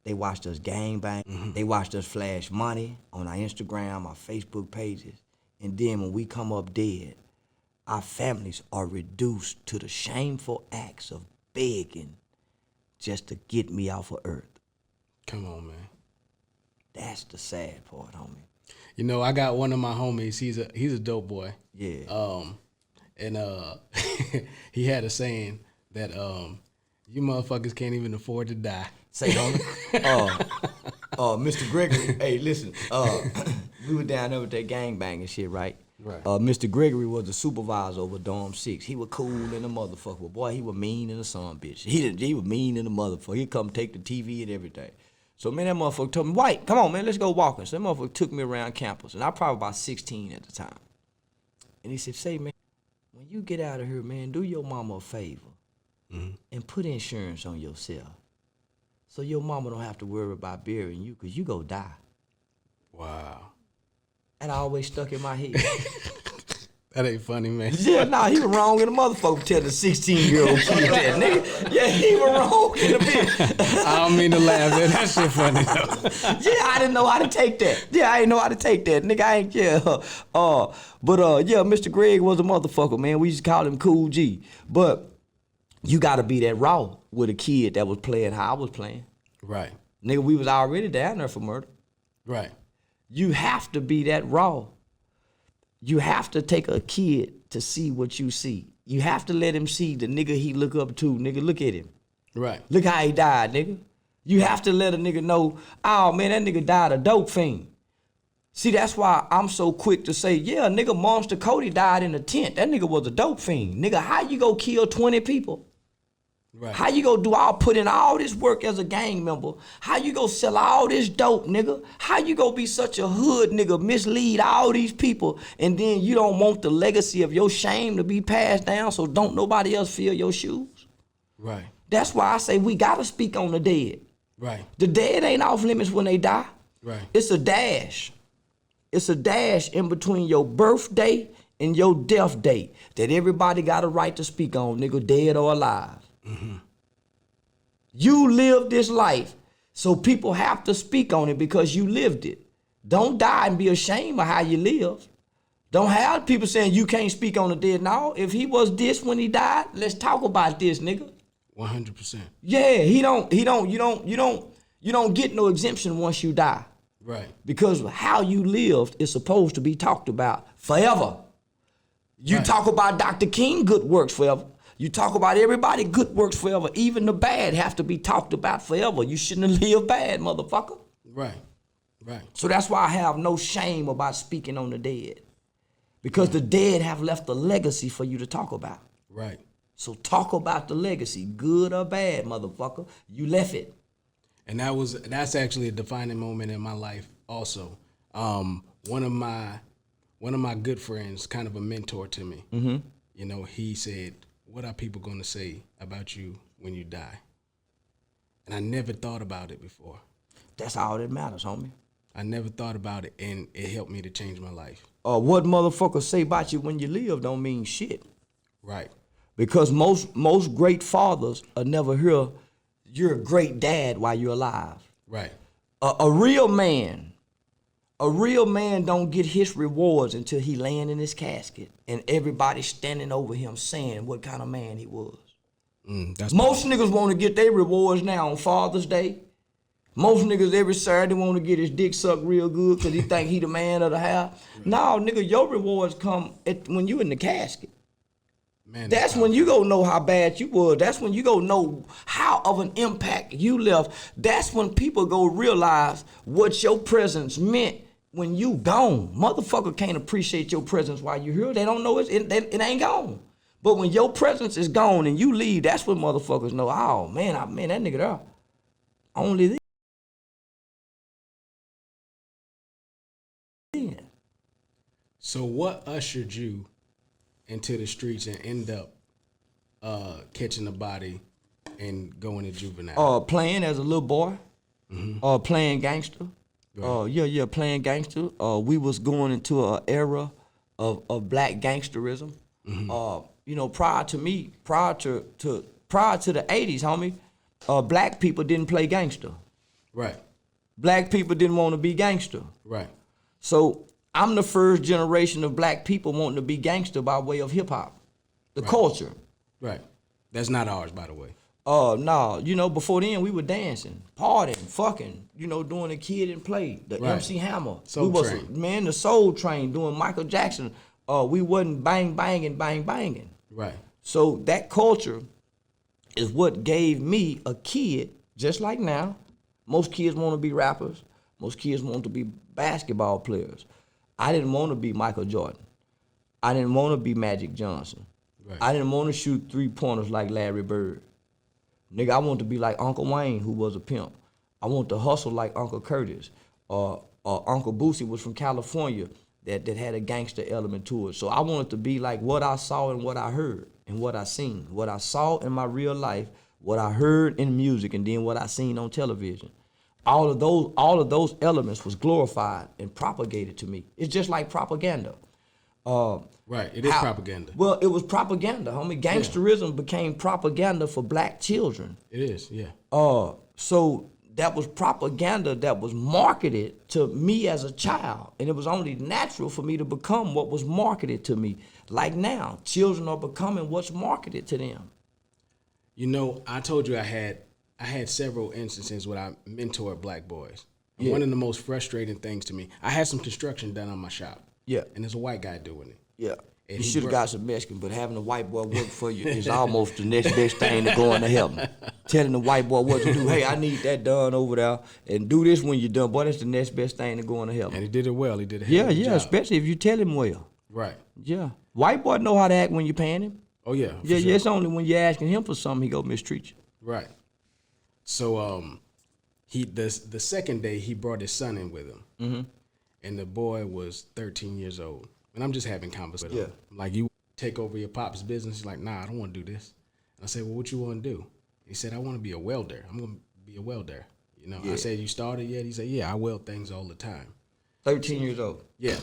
They watched us gangbang. Mm-hmm. They watched us flash money on our Instagram, our Facebook pages. And then when we come up dead, our families are reduced to the shameful acts of begging just to get me off of Earth. Come on, man. That's the sad part, homie. You know, I got one of my homies. He's a dope boy. Yeah. And he had a saying that you motherfuckers can't even afford to die. Say, homie. Mr. Gregory. Hey, listen. We were down there with that gangbang and shit, right? Right. Mr. Gregory was the supervisor over Dorm 6. He was cool in the motherfucker, but boy, he was mean in the son bitch. He was mean in the motherfucker. He'd come take the TV and everything. So, man, that motherfucker told me, White, come on, man, let's go walking. So that motherfucker took me around campus, and I was probably about 16 at the time. And he said, say, man, when you get out of here, man, do your mama a favor and put insurance on yourself so your mama don't have to worry about burying you because you go die. Wow. That always stuck in my head. That ain't funny, man. Yeah, nah, he was wrong in the motherfucker telling the 16-year-old kid that, nigga. Yeah, he was wrong in the bitch. I don't mean to laugh, man. That shit funny, though. Yeah, I didn't know how to take that. Yeah, I didn't know how to take that. Nigga, I ain't, yeah. Yeah, Mr. Greg was a motherfucker, man. We used to call him Cool G. But you gotta be that raw with a kid that was playing how I was playing. Right. Nigga, we was already down there for murder. Right. You have to be that raw. You have to take a kid to see what you see. You have to let him see the nigga he look up to. Nigga, look at him. Right. Look how he died, nigga. You have to let a nigga know, oh, man, that nigga died a dope fiend. See, that's why I'm so quick to say, yeah, nigga, Monster Cody died in a tent. That nigga was a dope fiend. Nigga, how you go kill 20 people? Right. How you go put in all this work as a gang member? How you go sell all this dope, nigga? How you go be such a hood nigga, mislead all these people, and then you don't want the legacy of your shame to be passed down so don't nobody else fill your shoes? Right. That's why I say we gotta speak on the dead. Right. The dead ain't off limits when they die. Right. It's a dash. It's a dash in between your birthday and your death date that everybody got a right to speak on, nigga, dead or alive. Mm-hmm. You lived this life, so people have to speak on it because you lived it. Don't die and be ashamed of how you live. Don't have people saying you can't speak on the dead. No, if he was this when he died, let's talk about this, nigga. 100%. Yeah, you don't get no exemption once you die. Right. Because how you lived is supposed to be talked about forever. You talk about Dr. King, good works forever. You talk about everybody, good works forever. Even the bad have to be talked about forever. You shouldn't have lived bad, motherfucker. Right. Right. So that's why I have no shame about speaking on the dead. Because the dead have left a legacy for you to talk about. Right. So talk about the legacy, good or bad, motherfucker. You left it. And that's actually a defining moment in my life also. One of my good friends, kind of a mentor to me, you know, he said, what are people going to say about you when you die? And I never thought about it before. That's all that matters, homie. I never thought about it, and it helped me to change my life. What motherfuckers say about you when you live don't mean shit. Right. Because most great fathers are never hear you're a great dad while you're alive. Right. A real man don't get his rewards until he laying in his casket and everybody standing over him saying what kind of man he was. Most niggas want to get their rewards now on Father's Day. Most niggas every Saturday want to get his dick sucked real good because he think he the man of the house. Right. No, nigga, your rewards come when you in the casket. Man, that's when you go know how bad you was. That's when you go know how of an impact you left. That's when people go realize what your presence meant when you gone. Motherfucker can't appreciate your presence while you here. They don't know it ain't gone. But when your presence is gone and you leave, that's when motherfuckers know, oh man, that nigga there. Only this. So what ushered you into the streets and end up catching a body and going to juvenile? Playing as a little boy, playing gangster. Right. Playing gangster. We was going into an era of black gangsterism. Prior to the 80s, homie, black people didn't play gangster. Right. Black people didn't want to be gangster. Right. So I'm the first generation of black people wanting to be gangster by way of hip hop, the culture. Right. That's not ours, by the way. No. Before then we were dancing, partying, fucking, doing the Kid and Play, the MC Hammer. The Soul Train, doing Michael Jackson. We wasn't bang banging. Right. So that culture is what gave me a kid, just like now. Most kids want to be rappers. Most kids want to be basketball players. I didn't want to be Michael Jordan. I didn't want to be Magic Johnson. Right. I didn't want to shoot 3-pointers like Larry Bird. Nigga, I want to be like Uncle Wayne, who was a pimp. I want to hustle like Uncle Curtis. Uncle Boosie was from California that had a gangster element to it. So I wanted to be like what I saw and what I heard and what I seen. What I saw in my real life, what I heard in music, and then what I seen on television. All of those elements was glorified and propagated to me. It's just like propaganda. Right, it is propaganda. Well, it was propaganda, homie. Gangsterism became propaganda for black children. It is, yeah. So that was propaganda that was marketed to me as a child. And it was only natural for me to become what was marketed to me. Like now, children are becoming what's marketed to them. I told you I had several instances where I mentored black boys. And one of the most frustrating things to me, I had some construction done on my shop. Yeah. And there's a white guy doing it. Yeah. And you should have got some Mexican, but having a white boy work for you is almost the next best thing to going to heaven. Telling the white boy what to do. Hey, I need that done over there, and do this when you're done. Boy, that's the next best thing to going to heaven. And he did it well. He did a hell of a job. Especially if you tell him well. Right. Yeah. White boy know how to act when you're paying him. Oh, yeah. Yeah, sure. It's only when you're asking him for something he go mistreat you. Right. So the second day he brought his son in with him, and the boy was 13 years old, and I'm just having conversations with him. Like, you take over your pop's business? He's like, nah, I don't want to do this. And I said, well, what you want to do? He said, I want to be a welder. I'm gonna be a welder. I said, you started yet? He said, yeah, I weld things all the time. 13 years old. Yeah.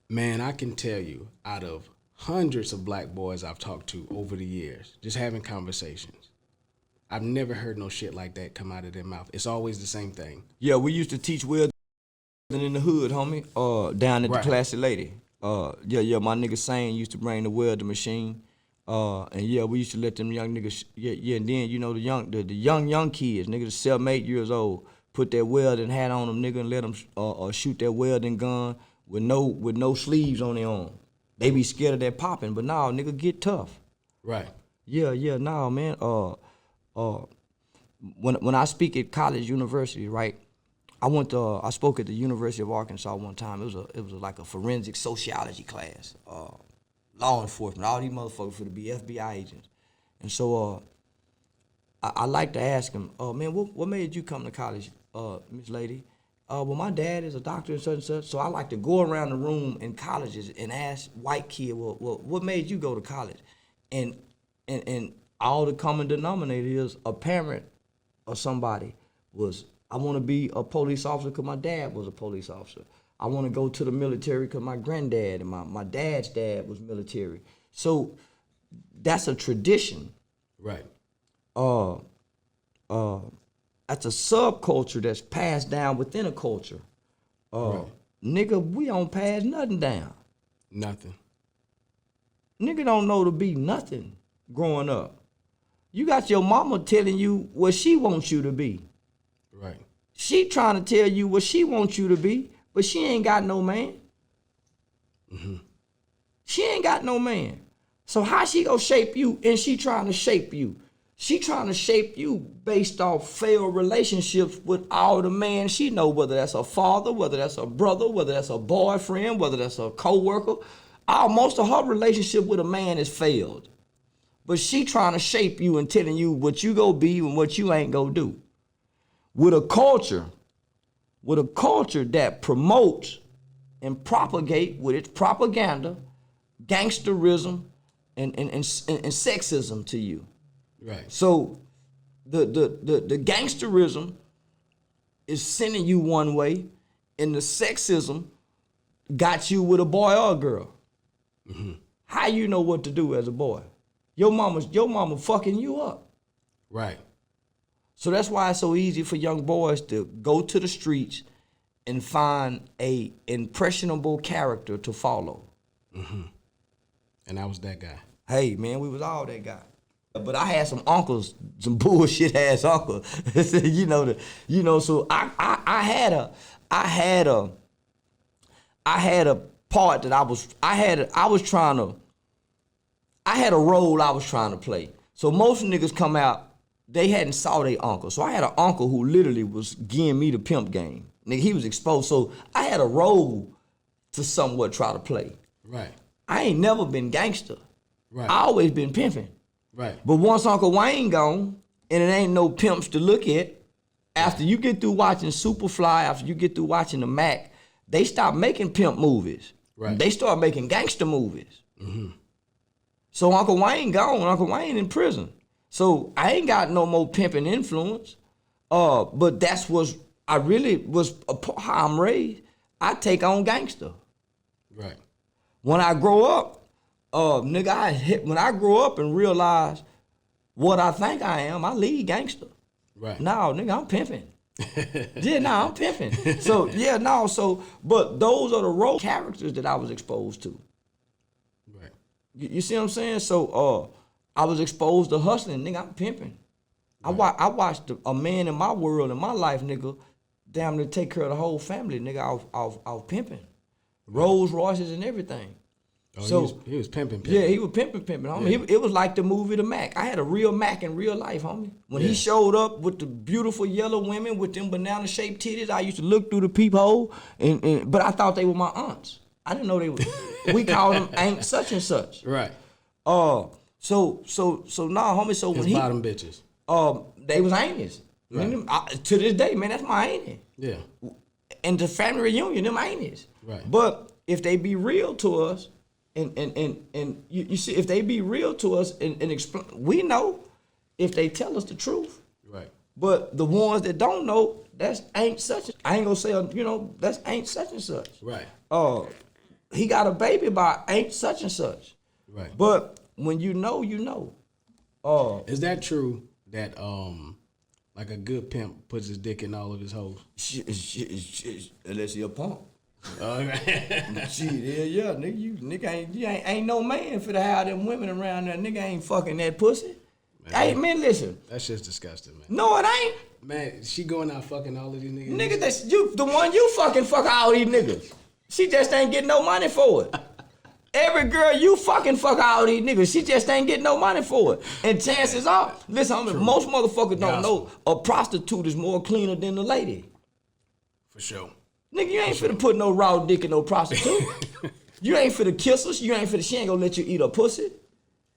Man, I can tell you, out of hundreds of black boys I've talked to over the years, just having conversations, I've never heard no shit like that come out of their mouth. It's always the same thing. Yeah, we used to teach welding In the hood, homie, down at the Right. Classy Lady. Yeah, my nigga Sane used to bring the welding machine. And yeah, we used to let them young niggas, and then, you know, the young kids, niggas 7, 8 years old, put that welding hat on them, nigga, and let them shoot that welding gun with no sleeves on their arm. They be scared of that popping, but nah, nigga, get tough. Right. Yeah, nah, man. When I speak at college, university, right? I spoke at the University of Arkansas one time. It was like a forensic sociology class. Law enforcement, all these motherfuckers for to be FBI agents. And so I like to ask them, man, what made you come to college, Miss Lady? Well, my dad is a doctor and such and such. So I like to go around the room in colleges and ask white kids, well, what made you go to college? And all the common denominator is a parent or somebody was, I want to be a police officer because my dad was a police officer. I want to go to the military because my granddad and my dad's dad was military. So that's a tradition. Right. That's a subculture that's passed down within a culture. Right. Nigga, we don't pass nothing down. Nothing. Nigga don't know to be nothing growing up. You got your mama telling you what she wants you to be. Right. She trying to tell you what she wants you to be, but she ain't got no man. Mm-hmm. She ain't got no man. So how she gonna shape you and she trying to shape you? She trying to shape you based off failed relationships with all the men she know, whether that's a father, whether that's a brother, whether that's a boyfriend, whether that's a co-worker. Most of her relationship with a man is failed. But she trying to shape you and telling you what you go be and what you ain't go do. With a culture that promotes and propagate with its propaganda, gangsterism, and sexism to you. Right. So the gangsterism is sending you one way, and the sexism got you with a boy or a girl. Mm-hmm. How you know what to do as a boy? Your mama fucking you up. Right. So that's why it's so easy for young boys to go to the streets and find a impressionable character to follow. Mm-hmm. And I was that guy. Hey, man, we was all that guy. But I had some uncles, some bullshit ass uncles. So I had a part that I had a role I was trying to play. So most niggas come out, they hadn't saw their uncle. So I had an uncle who literally was giving me the pimp game. Nigga, he was exposed. So I had a role to somewhat try to play. Right. I ain't never been gangster. Right. I always been pimping. Right. But once Uncle Wayne gone, and it ain't no pimps to look at, after you get through watching Superfly, after you get through watching the Mac, they stop making pimp movies. Right. They start making gangster movies. Mm-hmm. So Uncle Wayne gone, Uncle Wayne in prison. So I ain't got no more pimping influence. But that's how I'm raised. I take on gangster. Right. When I grow up, when I grow up and realize what I think I am, I lead gangster. Right. No, nigga, I'm pimping. I'm pimping. But those are the role characters that I was exposed to. Right. You see what I'm saying? So I was exposed to hustling, nigga, I'm pimping. Right. I watched a man in my world, in my life, nigga, damn near take care of the whole family, nigga, I was pimping. Right. Rolls Royces and everything. Oh, so he was pimping. Yeah, he was pimping, homie. Yeah. It was like the movie The Mac. I had a real Mac in real life, homie. When he showed up with the beautiful yellow women with them banana-shaped titties, I used to look through the peephole, but I thought they were my aunts. I didn't know they were. We called them Aunt such and such. Right. So nah, homie. So his when bottom bitches. They was aunties. Right. To this day, man, that's my auntie. Yeah. And the family reunion, them aunties. Right. But if they be real to us. And you see, if they be real to us and explain, we know if they tell us the truth. Right. But the ones that don't know, that's ain't such. I ain't gonna say, that's ain't such and such. Right. He got a baby by ain't such and such. Right. But when you know, you know. Is that true that Like a good pimp puts his dick in all of his hoes. Unless he a punk. Okay. Shit, yeah, nigga, you ain't no man for to have them women around there. Nigga ain't fucking that pussy. Man, Hey, man, listen. That shit's disgusting, man. No, it ain't. Man, she going out fucking all of these niggas. Nigga, that's you, the one you fuck all these niggas. She just ain't getting no money for it. Every girl you fuck all these niggas. She just ain't getting no money for it. And chances are, listen, most motherfuckers don't know a prostitute is more cleaner than a lady. For sure. Nigga, you ain't finna put no raw dick in no prostitute. You ain't finna kiss her. You ain't finna. She ain't gonna let you eat her pussy.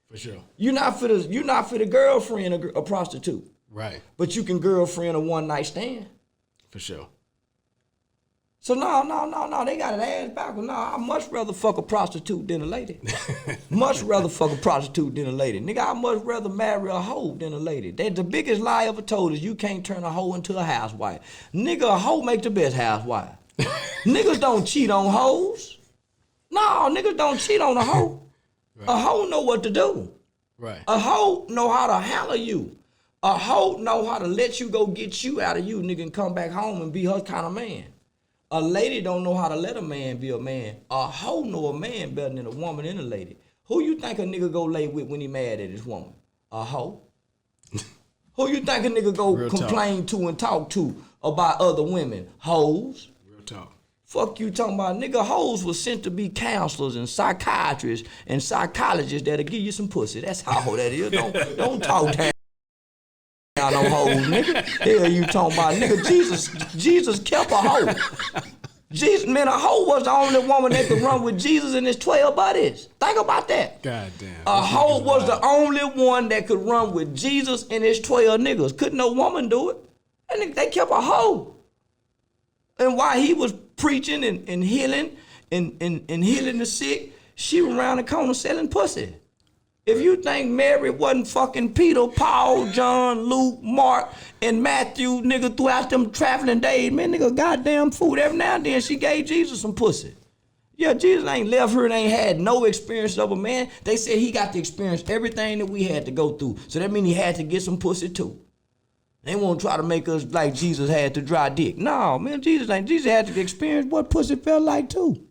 For sure. You not finna girlfriend a prostitute. Right. But you can girlfriend a one night stand. For sure. So no, they got it ass backwards. No, I much rather fuck a prostitute than a lady. Much rather fuck a prostitute than a lady. Nigga, I much rather marry a hoe than a lady. That's the biggest lie ever told is you can't turn a hoe into a housewife. Nigga, a hoe make the best housewife. Niggas don't cheat on hoes. No, niggas don't cheat on a hoe. Right. A hoe know what to do. Right. A hoe know how to handle you. A hoe know how to let you go get you out of you, nigga, and come back home and be her kind of man. A lady don't know how to let a man be a man. A hoe know a man better than a woman and a lady. Who you think a nigga go lay with when he mad at his woman? A hoe. Who you think a nigga go Real complain talk. to and talk to about other women? Hoes. Real talk. Fuck you talking about, nigga. Hoes was sent to be counselors and psychiatrists and psychologists that'll give you some pussy. That's how that is. Don't talk down on hoes, nigga. Hell you talking about, nigga. Jesus kept a hoe. Jesus, man, a hoe was the only woman that could run with Jesus and his 12 buddies. Think about that. God damn. A hoe was the only one that could run with Jesus and his 12 niggas. Couldn't no woman do it. And they kept a hoe. And while he was preaching and healing and healing the sick, she was around the corner selling pussy. If you think Mary wasn't fucking Peter, Paul, John, Luke, Mark, and Matthew, nigga, throughout them traveling days, man, nigga, goddamn food. Every now and then she gave Jesus some pussy. Yeah, Jesus ain't left her and ain't had no experience of a man. They said he got to experience everything that we had to go through. So that means he had to get some pussy too. They won't try to make us like Jesus had to dry dick. No, man, Jesus had to experience what pussy felt like too.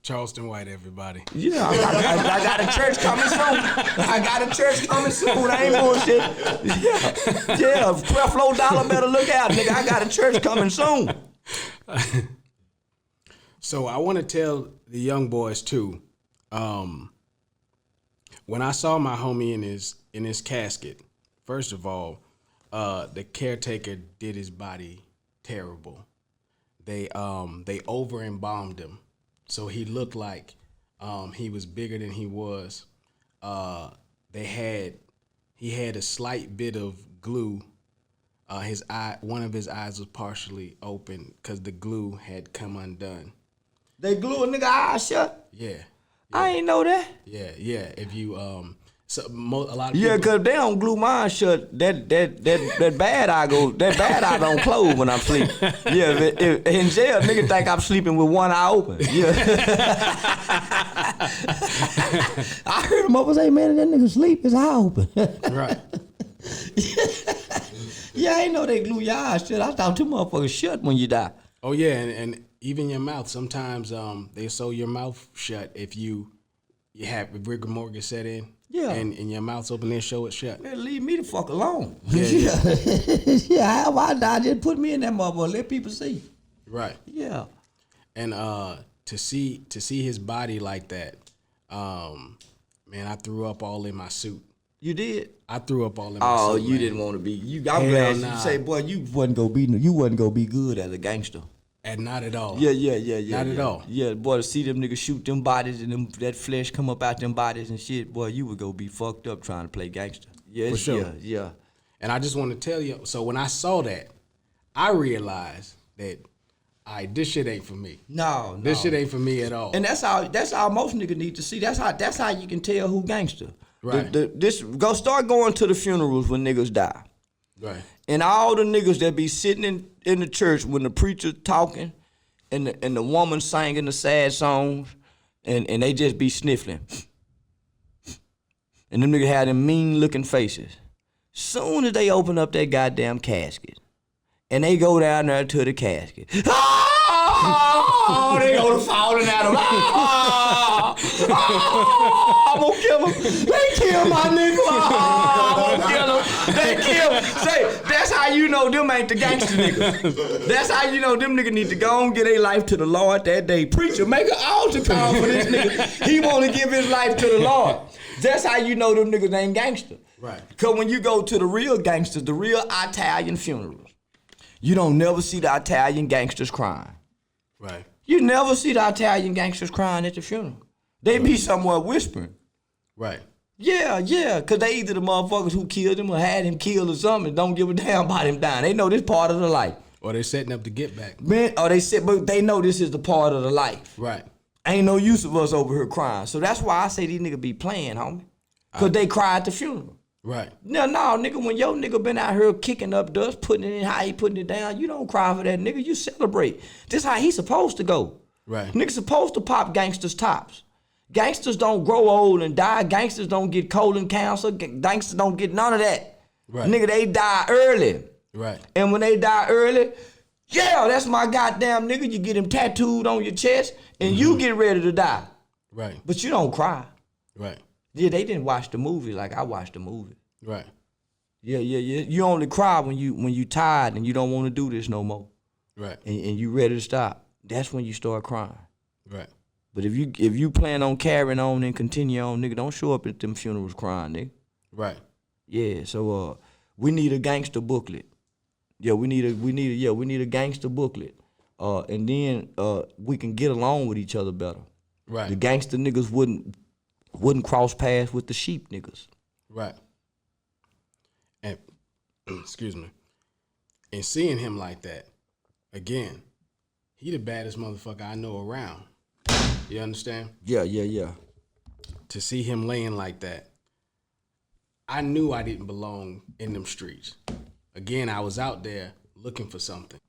Charleston White, everybody. Yeah, I got a church coming soon. I got a church coming soon. I ain't bullshit. Yeah, $12 better look out, nigga. I got a church coming soon. So I want to tell the young boys too. When I saw my homie in his casket, first of all, the caretaker did his body terrible. They over embalmed him. So he looked like he was bigger than he was. He had a slight bit of glue. One of his eyes was partially open because the glue had come undone. They glue a nigga eye shut? Yeah. I ain't know that. Yeah. If you a lot of people. Yeah, cause they don't glue mine shut. That bad eye don't close when I'm sleeping. Yeah, if in jail, nigga think I'm sleeping with one eye open. Yeah. I heard him up and say, man, that nigga sleep, his eye open. Right. Yeah, I ain't know they glue your eyes shut. I thought two motherfuckers shut when you die. Oh yeah, and even your mouth. Sometimes they sew your mouth shut if you have rigor mortis set in. Yeah. And your mouth's open there, show it shut. Man, leave me the fuck alone. Yeah. Yeah, how I die, just put me in that motherfucker, let people see. Right. Yeah. And to see his body like that, man, I threw up all in my suit. You did? I threw up all in my suit. Oh, you man. didn't want to be. I'm glad you say, boy, you wasn't gonna be good as a gangster. And not at all. Yeah. Not at all. Yeah, boy, to see them niggas shoot them bodies and that flesh come up out them bodies and shit, boy, you would go be fucked up trying to play gangster. Yeah, For sure. Yeah. And I just want to tell you, so when I saw that, I realized that, all right, this shit ain't for me. No. This shit ain't for me at all. And that's how most niggas need to see. That's how you can tell who gangster. Right. Start going to the funerals when niggas die. Right. And all the niggas that be sitting in the church when the preacher talking and the woman singing the sad songs and they just be sniffling. And them niggas have them mean looking faces. Soon as they open up that goddamn casket, and they go down there to the casket. Oh, they go to falling at him. I'm gonna kill him. They kill my nigga. I'm gonna kill him. They kill him. Say, that's how you know them ain't the gangster niggas. That's how you know them niggas need to go and give their life to the Lord that day. Preacher, make an altar call for this nigga. He wanna give his life to the Lord. That's how you know them niggas ain't gangster. Right. Because when you go to the real gangsters, the real Italian funerals, you don't never see the Italian gangsters crying. Right. You never see the Italian gangsters crying at the funeral. They be somewhere whispering. Right. Yeah, because they either the motherfuckers who killed him or had him killed or something and don't give a damn about him dying. They know this part of the life. Or they setting up to get back. Man, or but they know this is the part of the life. Right. Ain't no use of us over here crying. So that's why I say these niggas be playing, homie. Because they cry at the funeral. Right. No, nigga, when your nigga been out here kicking up dust, putting it in how he putting it down, you don't cry for that nigga, you celebrate. This how he supposed to go. Right. Niggas supposed to pop gangsters' tops. Gangsters don't grow old and die. Gangsters don't get colon cancer. Gangsters don't get none of that. Right. Nigga, they die early. Right. And when they die early, yeah, that's my goddamn nigga. You get him tattooed on your chest and you get ready to die. Right. But you don't cry. Right. Yeah, they didn't watch the movie like I watched the movie. Right. Yeah. You only cry when you tired and you don't want to do this no more. Right. And you ready to stop. That's when you start crying. Right. But if you plan on carrying on and continue on, nigga, don't show up at them funerals crying, nigga. Right. Yeah. So we need a gangster booklet. Yeah, we need a gangster booklet. And then we can get along with each other better. Right. The gangster niggas wouldn't cross paths with the sheep niggas. Right. And excuse me. And seeing him like that, again, he the baddest motherfucker I know around. You understand? Yeah. To see him laying like that, I knew I didn't belong in them streets. Again, I was out there looking for something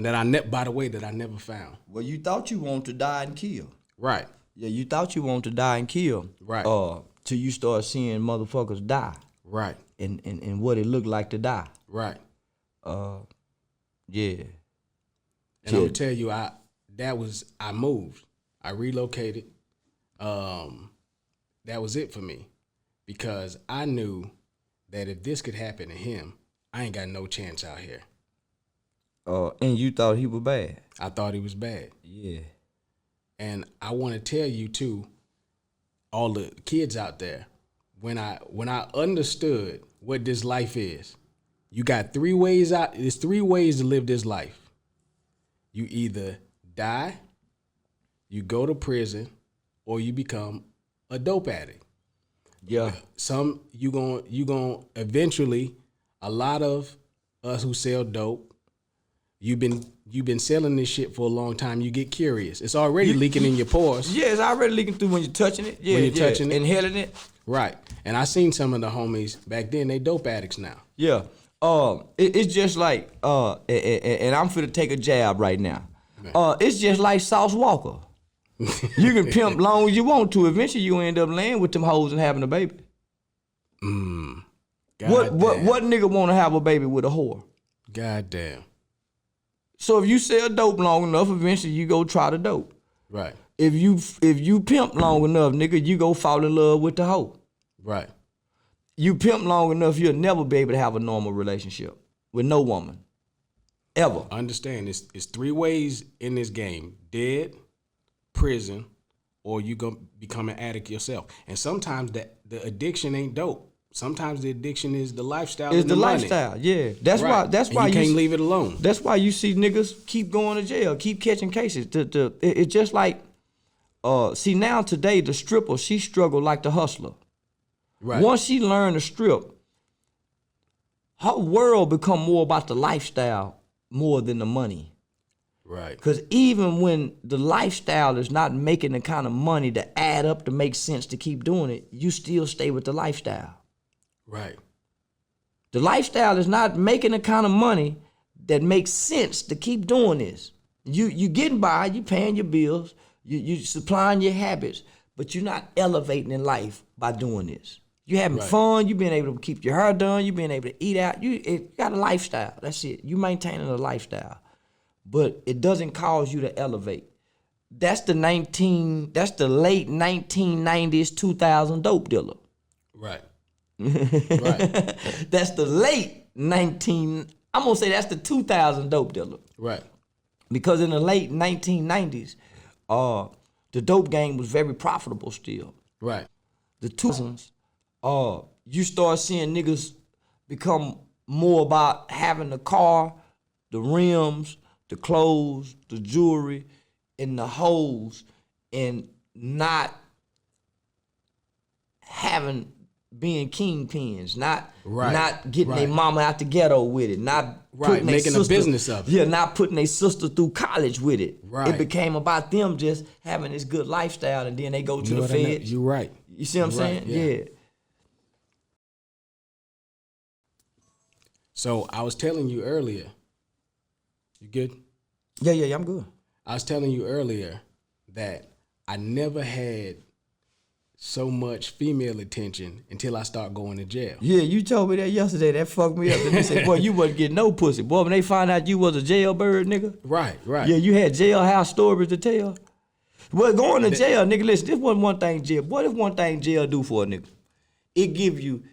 that I never found. Well, you thought you wanted to die and kill. Right. Yeah, you thought you wanted to die and kill. Right. Till you start seeing motherfuckers die. Right. And what it looked like to die. Right. Yeah. And I'm gonna tell you, I moved. I relocated. That was it for me. Because I knew that if this could happen to him, I ain't got no chance out here. And you thought he was bad. I thought he was bad. Yeah. And I want to tell you too, all the kids out there, when I understood what this life is, you got three ways out. There's three ways to live this life. You either die, you go to prison, or you become a dope addict. Yeah. Some you going eventually. A lot of us who sell dope, you've been selling this shit for a long time. You get curious. It's already leaking in your pores. Yeah, it's already leaking through when you're touching it. Yeah, when you're touching it, inhaling it. Right. And I seen some of the homies back then. They dope addicts now. Yeah. It's just like and I'm finna take a jab right now. It's just like Sauce Walker. You can pimp long as you want to. Eventually, you end up laying with them hoes and having a baby. What nigga want to have a baby with a whore? God damn. So if you sell dope long enough, eventually you go try the dope. Right. If you pimp long enough, nigga, you go fall in love with the hoe. Right. You pimp long enough, you'll never be able to have a normal relationship with no woman. Ever. Understand, it's three ways in this game: dead, prison, or you gonna become an addict yourself. And sometimes the addiction ain't dope. Sometimes the addiction is the lifestyle. It's and the money. lifestyle, yeah. That's right. why you can't leave it alone. That's why you see niggas keep going to jail, keep catching cases. It's just like, see now today the stripper, she struggled like the hustler. Right. Once she learned to strip, her world become more about the lifestyle more than the money. Right. Because even when the lifestyle is not making the kind of money to add up to make sense to keep doing it, you still stay with the lifestyle. Right. The lifestyle is not making the kind of money that makes sense to keep doing this. You getting by, you paying your bills, you supplying your habits, but you're not elevating in life by doing this. You having fun. You being able to keep your hair done. You being able to eat out. You got a lifestyle. That's it. You maintaining a lifestyle, but it doesn't cause you to elevate. That's the late 1990s, 2000 dope dealer. Right. That's the late I'm gonna say that's the 2000 dope dealer. Right. Because in the late 1990s, the dope game was very profitable still. Right. The 2000s, you start seeing niggas become more about having the car, the rims, the clothes, the jewelry, and the hoes, and not being kingpins, not getting their mama out the ghetto with it, not putting making a business of it. Yeah, not putting their sister through college with it. Right. It became about them just having this good lifestyle, and then they go to the feds. You're right. You see what I'm saying? Yeah. So I was telling you earlier. You good? Yeah, I'm good. I was telling you earlier that I never had so much female attention until I start going to jail. Yeah, you told me that yesterday. That fucked me up. And they said, boy, you wasn't getting no pussy. Boy, when they find out you was a jailbird, nigga. Right. Yeah, you had jailhouse stories to tell. Well, going to jail, nigga, listen, this wasn't one thing jail. What if one thing jail do for a nigga? It give you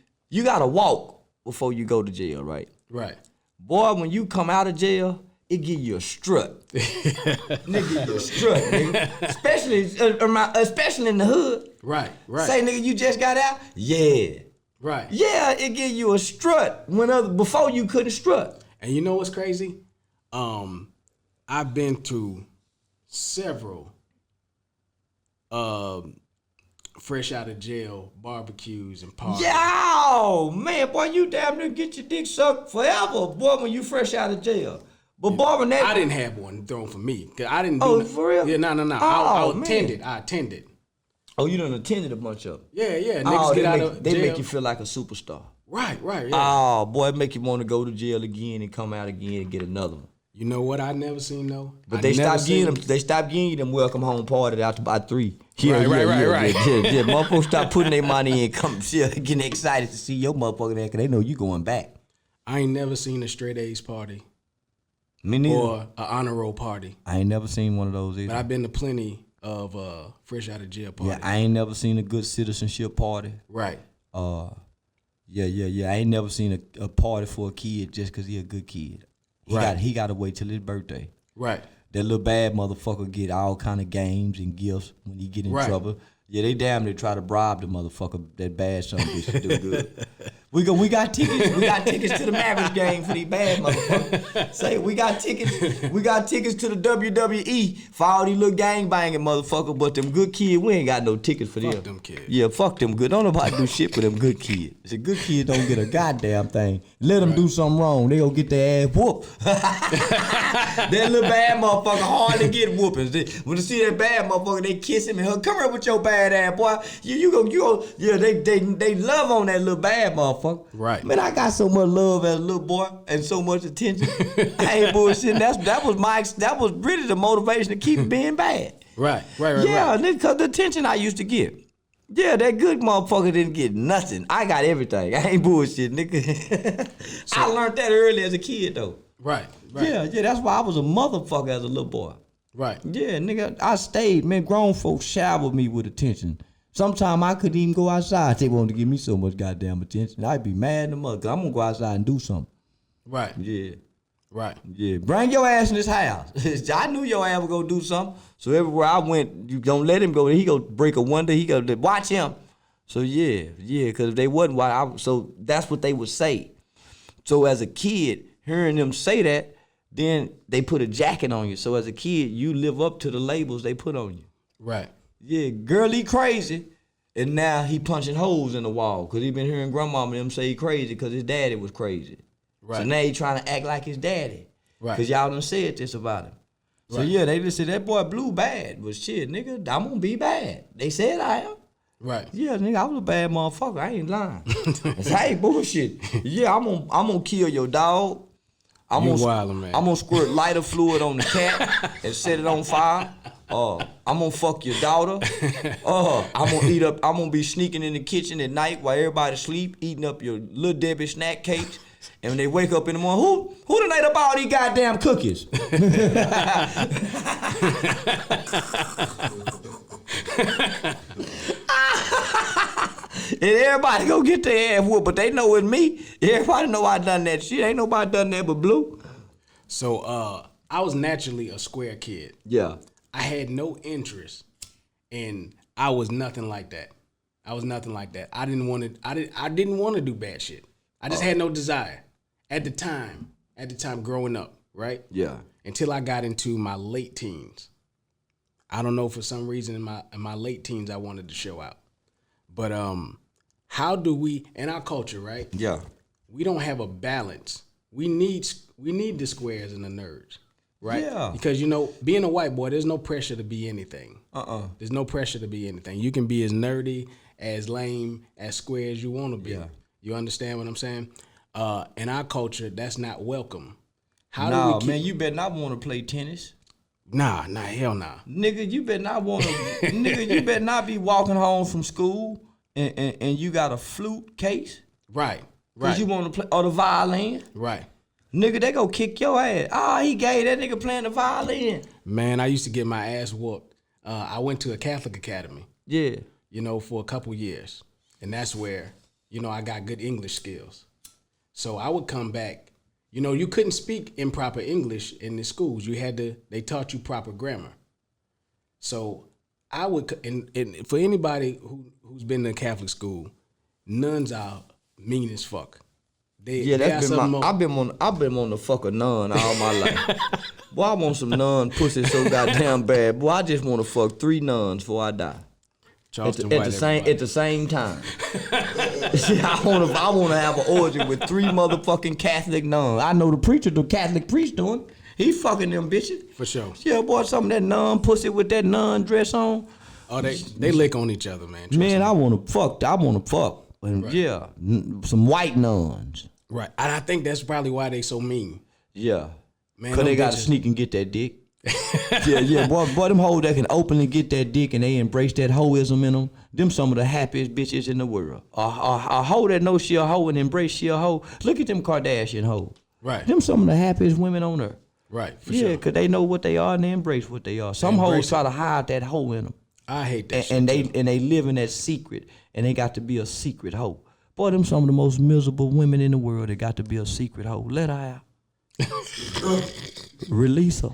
gotta walk before you go to jail, right? Right. Boy, when you come out of jail, it give you a strut. Nigga, give you a strut, nigga. Especially in the hood. Right. Say, nigga, you just got out? Yeah. Right. Yeah, it give you a strut before you couldn't strut. And you know what's crazy? I've been through several fresh out of jail barbecues and parties. Yo, man, boy, you damn near get your dick sucked forever, boy, when you fresh out of jail. But boy, when I didn't have one thrown for me. Cause I didn't do for real? Yeah, no. I attended. Oh, you done attended a bunch of them. Yeah. Niggas get out of jail. They make you feel like a superstar. Right, yeah. Oh, boy, it make you want to go to jail again and come out again and get another one. You know what I never seen though? But they stopped giving you them welcome home parties out to about 3. Right. Yeah. Motherfuckers stop putting their money in, getting excited to see your motherfucker there because they know you going back. I ain't never seen a straight A's party. Me neither. Or an honor roll party. I ain't never seen one of those either. But I've been to plenty of fresh out of jail parties. Yeah, I ain't never seen a good citizenship party. Right. Yeah. I ain't never seen a party for a kid just because he a good kid. He got to wait till his birthday. Right. That little bad motherfucker get all kind of games and gifts when he get in trouble. Yeah, they damn near try to bribe the motherfucker that bad son bitch to do good. We got tickets. We got tickets to the Mavericks game for these bad motherfuckers. Say we got tickets to the WWE for all these little gang banging motherfuckers. But them good kids, we ain't got no tickets for them. Fuck them kids. Yeah, fuck them good. Don't nobody do shit for them good kids. It's a good kid don't get a goddamn thing. Let them do something wrong, they gonna get their ass whooped. That little bad motherfucker hardly get whoopings. When you see that bad motherfucker, they kiss him and hug. Come here with your bad ass, boy. You go. Yeah, they love on that little bad motherfucker. Right. Man, I got so much love as a little boy and so much attention. I ain't bullshitting. That was really the motivation to keep being bad. Right. Yeah, because the attention I used to get. Yeah, that good motherfucker didn't get nothing. I got everything. I ain't bullshit, nigga. I learned that early as a kid, though. Right. Yeah, that's why I was a motherfucker as a little boy. Right. Yeah, nigga, I stayed. Man, grown folks showered me with attention. Sometimes I couldn't even go outside. They wanted to give me so much goddamn attention. I'd be mad in the mother, cause I'm gonna go outside and do something. Right. Yeah. Right. Yeah. Bring your ass in this house. I knew your ass was gonna do something. So everywhere I went, you don't let him go. He go break a window. He go watch him. So yeah, cause if they wasn't, so that's what they would say. So as a kid, hearing them say that, then they put a jacket on you. So as a kid, you live up to the labels they put on you. Right. Yeah, girl, he crazy. And now he punching holes in the wall because he been hearing grandmama and them say he crazy because his daddy was crazy. Right. So now he trying to act like his daddy. Right. Because y'all done said this about him. So yeah, they just said that boy Blue bad. But shit, nigga, I'm going to be bad. They said I am. Right. Yeah, nigga, I was a bad motherfucker. I ain't lying. I ain't bullshit. Yeah, I'm gonna kill your dog. I'm gonna squirt lighter fluid on the cat and set it on fire. I'm gonna fuck your daughter. I'm gonna be sneaking in the kitchen at night while everybody sleep, eating up your Little Debbie snack cakes. And when they wake up in the morning, who done ate up all these goddamn cookies? And everybody go get their ass whooped, but they know it's me. Everybody know I done that shit. Ain't nobody done that but Blue. So I was naturally a square kid. Yeah. I had no interest, and I was nothing like that. I didn't want to do bad shit. I just had no desire at the time growing up, right? Yeah. Until I got into my late teens. I don't know, for some reason in my late teens I wanted to show out. But how do we, in our culture, right? Yeah. We don't have a balance. We need the squares and the nerds, right? Yeah. Because, being a white boy, there's no pressure to be anything. There's no pressure to be anything. You can be as nerdy, as lame, as square as you want to be. Yeah. You understand what I'm saying? In our culture, that's not welcome. Man, you better not want to play tennis. Nah, hell nah. Nigga, you better not want to. Nigga, you better not be walking home from school and you got a flute case. Right. Cause you want to play or the violin. Right. Nigga, they go kick your ass. Oh, he gay. That nigga playing the violin. Man, I used to get my ass whooped. I went to a Catholic academy. Yeah. For a couple years, and that's where I got good English skills. So I would come back. You couldn't speak improper English in the schools. They taught you proper grammar. So I would, and for anybody who's been in a Catholic school, nuns are mean as fuck. I've been on the fuck a nun all my life. Boy, I want some nun pussy so goddamn bad. Boy, I just want to fuck 3 nuns before I die. Charleston White, at the same time. I want to have an orgy with 3 motherfucking Catholic nuns. I know the Catholic priest doing. He fucking them bitches. For sure. Yeah, boy, some of that nun pussy with that nun dress on. Oh, they lick on each other, man. Man, I want to fuck. And right. Yeah, some white nuns. Right, and I think that's probably why they so mean. Yeah, man, because they got to sneak and get that dick. yeah, boy, them hoes that can openly get that dick and they embrace that hoism in them some of the happiest bitches in the world. A hoe that knows she a hoe and embrace she a hoe. Look at them Kardashian hoes. Right. Them some of the happiest women on earth. Right, for sure. Yeah, because they know what they are and they embrace what they are. Some hoes try to hide that hoe in them. I hate that and shit they live in that secret and they got to be a secret hoe. Boy, them some of the most miserable women in the world that got to be a secret hoe. Let her out. Release her.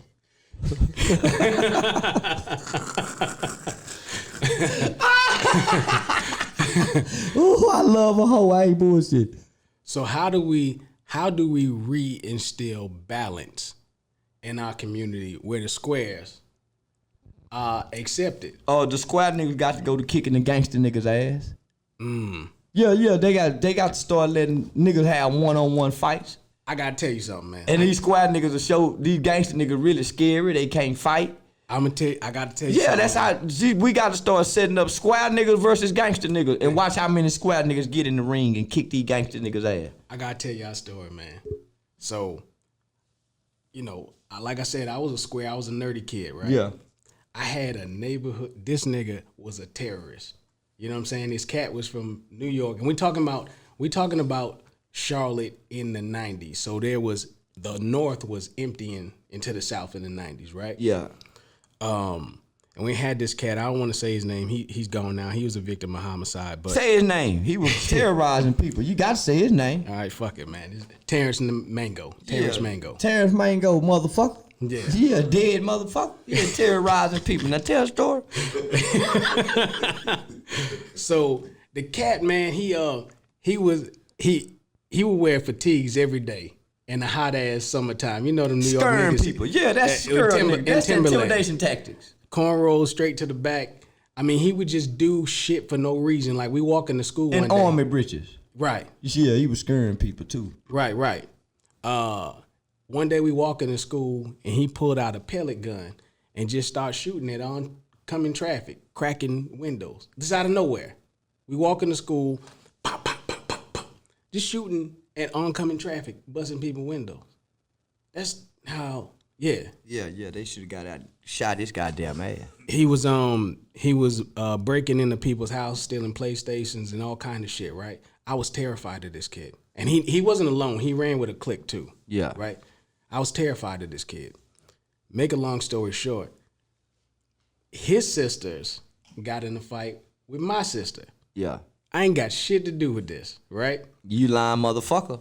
Ooh, I love a hoe. I ain't bullshit. So how do we reinstill balance in our community where the squares are accepted? Oh, the squad niggas got to go to kicking the gangster niggas ass. Yeah, they got to start letting niggas have one-on-one fights. I gotta tell you something, man. And these squad niggas will show these gangster niggas really scary. They can't fight. I gotta tell you something. Yeah, that's how we gotta start setting up squad niggas versus gangster niggas and watch how many squad niggas get in the ring and kick these gangster niggas ass. I gotta tell y'all a story, man. So, like I said, I was a square, I was a nerdy kid, right? Yeah. I had a neighborhood, this nigga was a terrorist. You know what I'm saying? This cat was from New York. And we talking about Charlotte in the 90s. So the North was emptying into the South in the 90s, right? Yeah. And we had this cat, I don't want to say his name. He's gone now. He was a victim of homicide. But say his name. He was terrorizing people. You got to say his name. All right, fuck it, man. It's Terrence Mango. Terrence Mango, motherfucker. Yeah. Yeah, dead motherfucker. Yeah, terrorizing people. Now tell a story. So the cat, man, he would wear fatigues every day in the hot ass summertime. You know them New York Scaring niggas. people. Yeah, that's scaring. That's intimidation tactics. Cornrows straight to the back. I mean, he would just do shit for no reason. Like we walk into school in one day. army breeches. Right. Yeah, he was scaring people too. Right. One day we walk into school and he pulled out a pellet gun and just started shooting at oncoming traffic, cracking windows. This out of nowhere. We walk into school, pop, pop, pop, pop, pop, just shooting at oncoming traffic, busting people's windows. That's how, Yeah. Yeah, they should have got out, shot this goddamn ass. He was breaking into people's house, stealing PlayStations and all kind of shit, right? I was terrified of this kid. And he wasn't alone. He ran with a clique too. Yeah. Right? I was terrified of this kid. Make a long story short, his sisters got in a fight with my sister. Yeah. I ain't got shit to do with this, right? You lying motherfucker.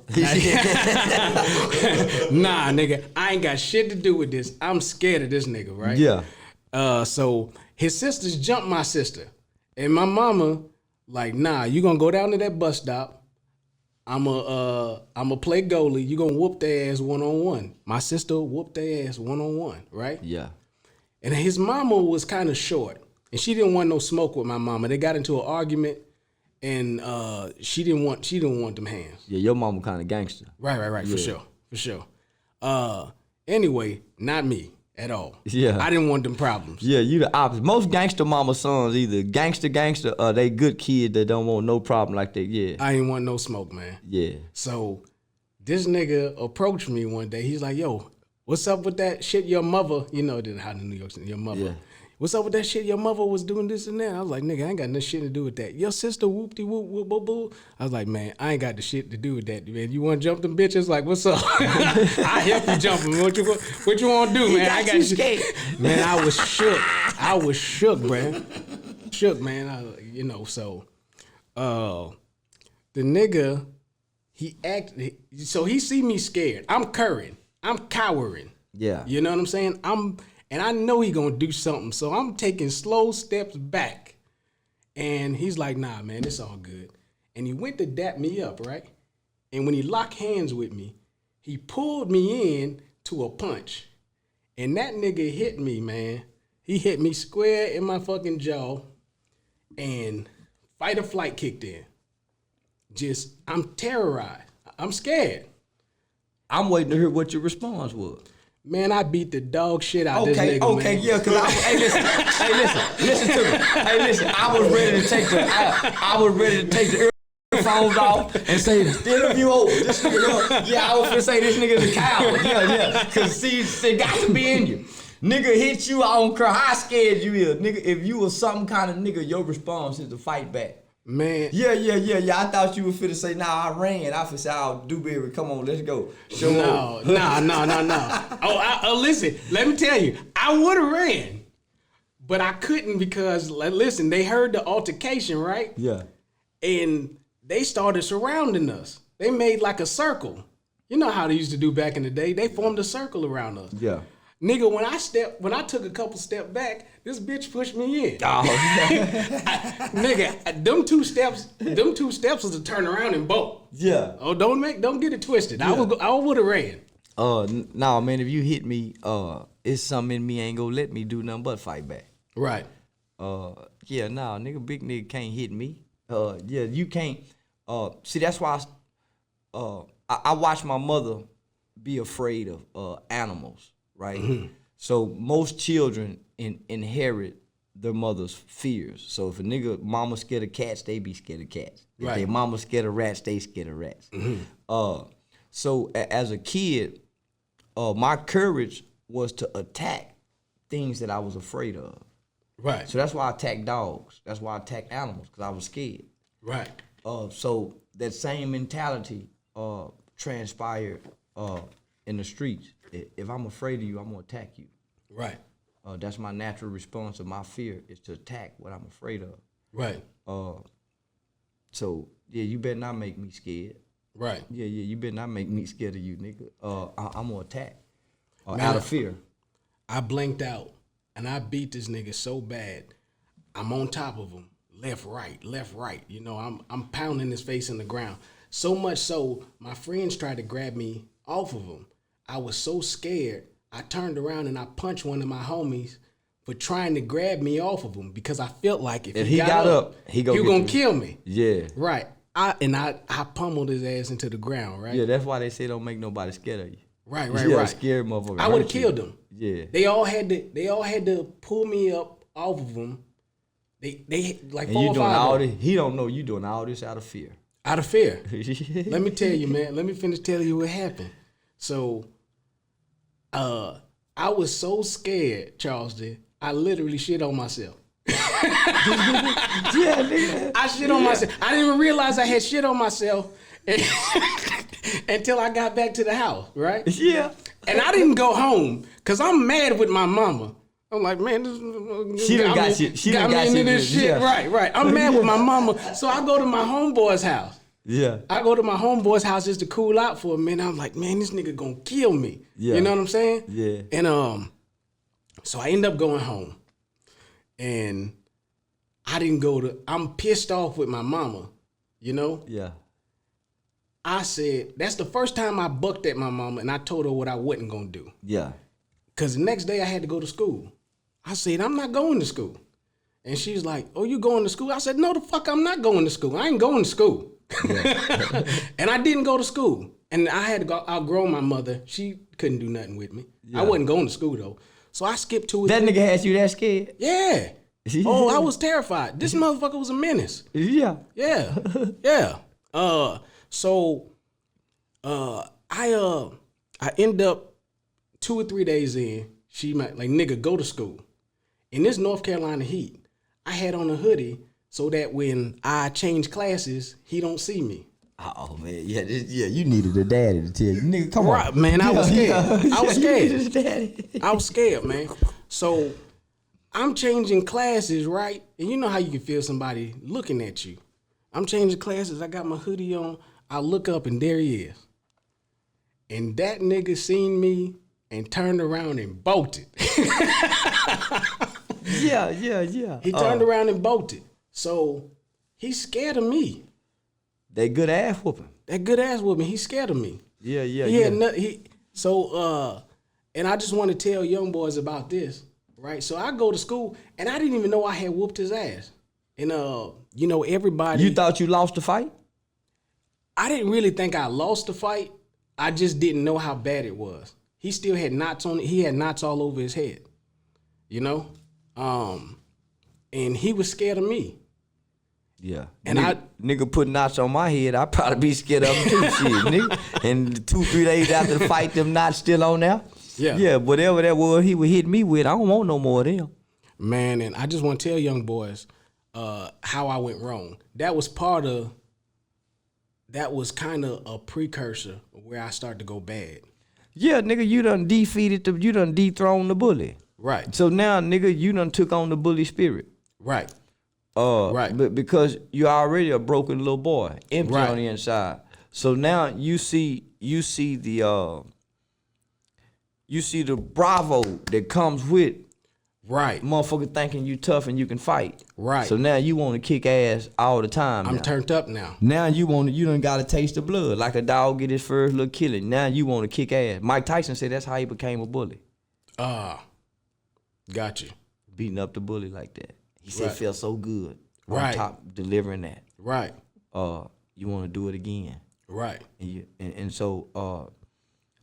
Nah, nigga, I ain't got shit to do with this. I'm scared of this nigga, right? Yeah. So his sisters jumped my sister. And my mama, like, nah, you gonna go down to that bus stop. I'ma play goalie. You gonna whoop their ass one-on-one. My sister whooped their ass one-on-one, right? Yeah. And his mama was kind of short. And she didn't want no smoke with my mama. They got into an argument. And she didn't want them hands. Yeah, your mama kind of gangster. Right, yeah. for sure. Anyway, not me at all. Yeah, I didn't want them problems. Yeah, you the opposite. Most gangster mama sons either gangster, or they good kids that don't want no problem like that. Yeah, I ain't want no smoke, man. Yeah. So this nigga approached me one day. He's like, "Yo, what's up with that shit? Your mother, you know, how in New York City, your mother." Yeah. What's up with that shit? Your mother was doing this and that. I was like, nigga, I ain't got no shit to do with that. Your sister whoop-de whoop whoop boo boo. I was like, man, I ain't got the shit to do with that, man. You want to jump them bitches? Like, what's up? I help you jump them. What you want to do, man? I got you scared. Man, I was shook. I was shook, man. Shook, man. So the nigga, so he see me scared. I'm cowering. Yeah. You know what I'm saying? And I know he gonna do something, so I'm taking slow steps back. And he's like, nah, man, it's all good. And he went to dap me up, right? And when he locked hands with me, he pulled me in to a punch. And that nigga hit me, man. He hit me square in my fucking jaw. And fight or flight kicked in. I'm terrorized. I'm scared. I'm waiting to hear what your response was. Man, I beat the dog shit out this nigga, Okay, man. yeah, cause listen to me. Hey, listen, I was ready to take the earphones off and say the interview over. This nigga, I was gonna say this nigga's a coward. Yeah, cause see, it got to be in you. Nigga hit you, I don't care how scared you is. Nigga, if you was some kind of nigga, your response is to fight back. Man. Yeah. I thought you were finna say, nah, I ran. I finna say, oh, Dewberry, come on, let's go. No. Oh, listen, let me tell you, I would have ran, but I couldn't because, listen, they heard the altercation, right? Yeah. And they started surrounding us. They made like a circle. You know how they used to do back in the day? They formed a circle around us. Yeah. Nigga, when I took a couple steps back, this bitch pushed me in. Oh. Nigga, them two steps was to turn around and bolt. Yeah. Oh, don't get it twisted. Yeah. I would have ran. Nah, man, if you hit me, it's something in me ain't gonna let me do nothing but fight back. Right. Nigga, big nigga can't hit me. You can't. See, that's why I watch my mother be afraid of animals. Right, mm-hmm. So most children inherit their mother's fears. So if a nigga mama scared of cats, they be scared of cats. If right. their mama scared of rats, they scared of rats. Mm-hmm. So as a kid, my courage was to attack things that I was afraid of. Right. So that's why I attacked dogs. That's why I attacked animals, because I was scared. Right. So that same mentality transpired in the streets. If I'm afraid of you, I'm gonna attack you. Right. That's my natural response of my fear is to attack what I'm afraid of. Right. So you better not make me scared. Right. Yeah, you better not make me scared of you, nigga. I'm gonna attack Man, out of fear. I blinked out and I beat this nigga so bad. I'm on top of him, left, right. You know, I'm pounding his face in the ground. So much so, my friends tried to grab me off of him. I was so scared, I turned around and I punched one of my homies for trying to grab me off of him because I felt like if he got up, he was gonna kill me. Yeah. Right. I pummeled his ass into the ground, right? Yeah, that's why they say don't make nobody scared of you. Right. Scared motherfucker. I would have killed him. Yeah. They all had to pull me up off of him. They like and 4 you or doing 5 all of them. this. He don't know you doing all this out of fear. Out of fear. Let me tell you, man. Let me finish telling you what happened. So, I was so scared, Charleston. I literally shit on myself. Yeah, nigga. I shit on myself. I didn't even realize I had shit on myself until I got back to the house, right? Yeah. And I didn't go home because I'm mad with my mama. I'm like, man, She done got you. She done got me you. into this shit. Yeah. Right. I'm mad with my mama. So I go to my homeboy's house. Yeah. I go to my homeboy's house just to cool out for a minute. I'm like, man, this nigga gonna kill me. Yeah. You know what I'm saying? Yeah. And so I end up going home. And I didn't go to, I'm pissed off with my mama, you know? Yeah. I said, that's the first time I bucked at my mama and I told her what I wasn't gonna do. Yeah. Cause the next day I had to go to school. I said, I'm not going to school. And she's like, oh, you going to school? I said, no, the fuck, I'm not going to school. I ain't going to school. Yeah. And I didn't go to school. And I had to go outgrow my mother. She couldn't do nothing with me. Yeah. I wasn't going to school though. So I skipped 2 or 3. That nigga had you that scared? Yeah. Oh, I was terrified. This motherfucker was a menace. Yeah. Yeah. Yeah. So I end up 2 or 3 days in, she might like, nigga, go to school. In this North Carolina heat, I had on a hoodie so that when I change classes, he don't see me. Oh man, yeah, you needed a daddy to tell you, nigga, come right, on. Man, I was scared. I was scared. You needed a daddy. I was scared, man. So I'm changing classes, right? And you know how you can feel somebody looking at you. I'm changing classes. I got my hoodie on. I look up and there he is. And that nigga seen me and turned around and bolted. Yeah. He turned around and bolted. So he's scared of me. That good ass whooping. He's scared of me. Yeah. And I just want to tell young boys about this, right? So I go to school and I didn't even know I had whooped his ass. And you know, everybody. You thought you lost the fight? I didn't really think I lost the fight. I just didn't know how bad it was. He still had knots on it. He had knots all over his head, you know? And he was scared of me. Yeah. And nigga put knots on my head, I'd probably be scared of him too, shit, nigga. And 2-3 days after the fight, them knots still on there. Yeah. Yeah, whatever that was he would hit me with, I don't want no more of them. Man, and I just want to tell young boys how I went wrong. That was kind of a precursor of where I started to go bad. Yeah, nigga, you done dethroned the bully. Right. So now, nigga, you done took on the bully spirit. Right. Right. But because you're already a broken little boy, empty on the inside. So now you see the bravo that comes with motherfucker thinking you tough and you can fight. Right. So now you want to kick ass all the time. I'm turned up now. Now you done got a taste of blood, like a dog get his first little killing. Now you want to kick ass. Mike Tyson said that's how he became a bully. Got you. Beating up the bully like that. He said it felt so good. Right. On top delivering that. Right. You want to do it again. Right. And so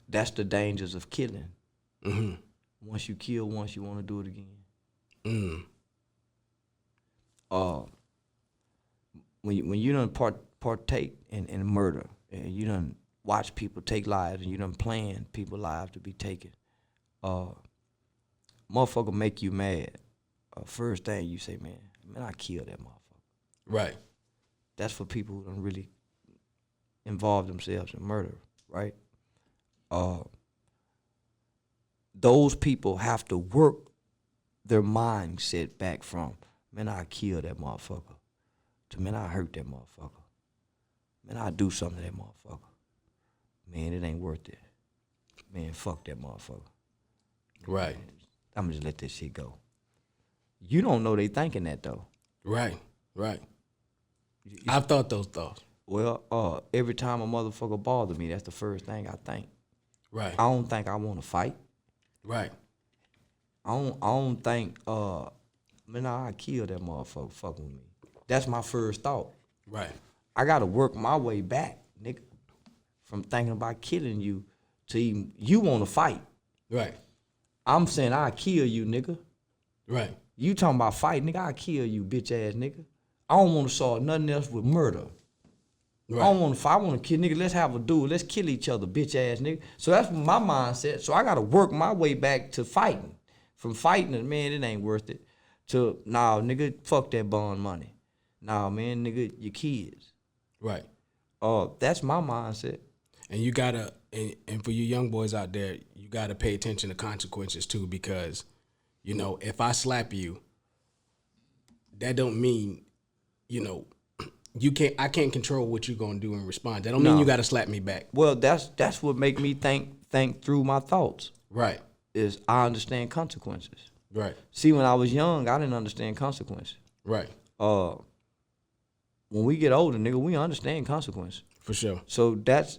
that's the dangers of killing. Mm-hmm. Once you kill once, you want to do it again. When you done partake in murder, and you done watch people take lives, and you done plan people's lives to be taken, motherfucker make you mad. First thing you say, man, I killed that motherfucker. Right. That's for people who don't really involve themselves in murder, right? Those people have to work their mindset back from, man, I killed that motherfucker, to, man, I hurt that motherfucker. Man, I do something to that motherfucker. Man, it ain't worth it. Man, fuck that motherfucker. Right. I'm gonna just let this shit go. You don't know they thinking that though. Right. I've thought those thoughts. Well, every time a motherfucker bother me, that's the first thing I think. Right. I don't think I want to fight. Right. I don't think, man, I killed that motherfucker fucking with me. That's my first thought. Right. I gotta work my way back, nigga, from thinking about killing you to even, you want to fight. Right. I'm saying I kill you, nigga. Right. You talking about fight, nigga, I kill you, bitch ass nigga. I don't want to solve nothing else with murder. I don't want to fight. I want to kill nigga. Let's have a duel. Let's kill each other, bitch ass nigga. So that's my mindset. So I gotta work my way back to fighting. From fighting, and man, it ain't worth it. To nah, nigga, fuck that bond money. Nah, man, nigga, your kids. Right. That's my mindset. And you gotta, and for you young boys out there, you gotta pay attention to consequences too, because, you know, if I slap you, that don't mean, you know, I can't control what you're gonna do in response. That don't mean you gotta slap me back. Well, that's what make me think through my thoughts. Right. Is I understand consequences. Right. See, when I was young, I didn't understand consequences. Right. When we get older, nigga, we understand consequences. For sure. So that's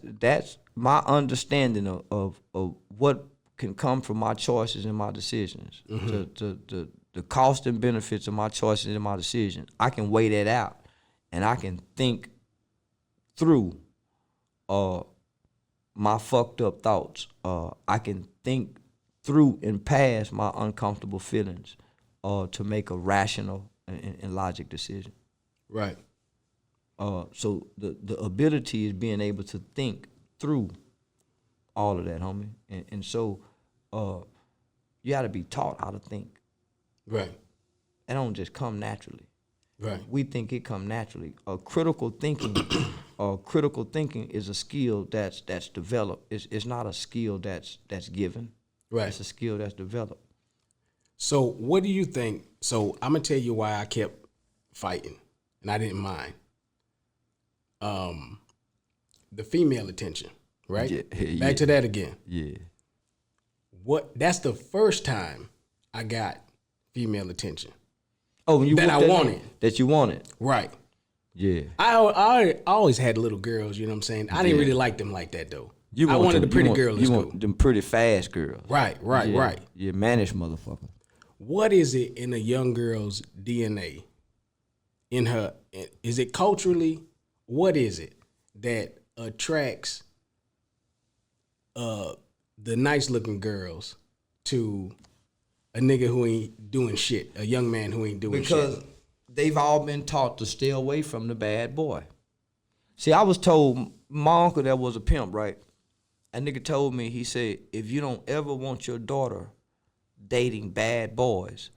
my understanding of what can come from my choices and my decisions. Mm-hmm. The cost and benefits of my choices and my decision. I can weigh that out, and I can think through my fucked up thoughts. I can think through and past my uncomfortable feelings to make a rational and logic decision. Right. So the ability is being able to think through all of that, homie. And so you got to be taught how to think. Right. It don't just come naturally. Right. We think it come naturally. Critical thinking is a skill that's developed. It's not a skill that's given. Right. It's a skill that's developed. So what do you think? So I'm gonna tell you why I kept fighting, and I didn't mind. The female attention, right? Yeah, Back to that again. Yeah. That's the first time I got female attention. Oh, you that I wanted. That you wanted. Right. Yeah. I always had little girls, you know what I'm saying? I didn't really like them like that though. I wanted the pretty girl. You want them pretty fast girls. Right. Yeah, mannish motherfucker. What is it in a young girl's DNA? In her, is it culturally? What is it that attracts the nice looking girls to a nigga who ain't doing shit, a young man who ain't doing shit? Because they've all been taught to stay away from the bad boy. See, I was told, my uncle that was a pimp, right? That nigga told me, he said, if you don't ever want your daughter dating bad boys,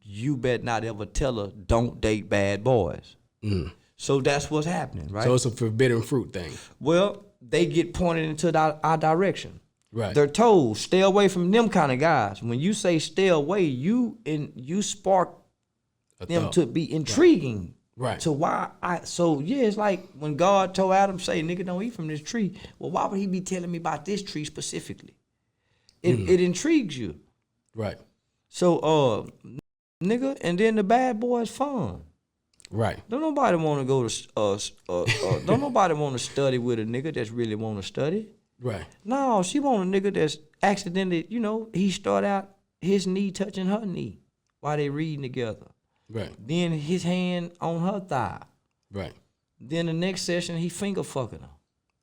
you better not ever tell her don't date bad boys. Mm. So that's what's happening, right? So it's a forbidden fruit thing. Well, they get pointed into our direction. Right. They're told, stay away from them kind of guys. When you say stay away, you spark them to be intriguing. Right. So it's like when God told Adam, say, nigga, don't eat from this tree. Well, why would he be telling me about this tree specifically? It intrigues you. Right. So, nigga, and then the bad boy is fun. Right. Don't nobody want to go to, don't nobody want to study with a nigga that's really want to study. Right. No, she want a nigga that's accidentally, he start out his knee touching her knee while they reading together. Right. Then his hand on her thigh. Right. Then the next session, he finger fucking her.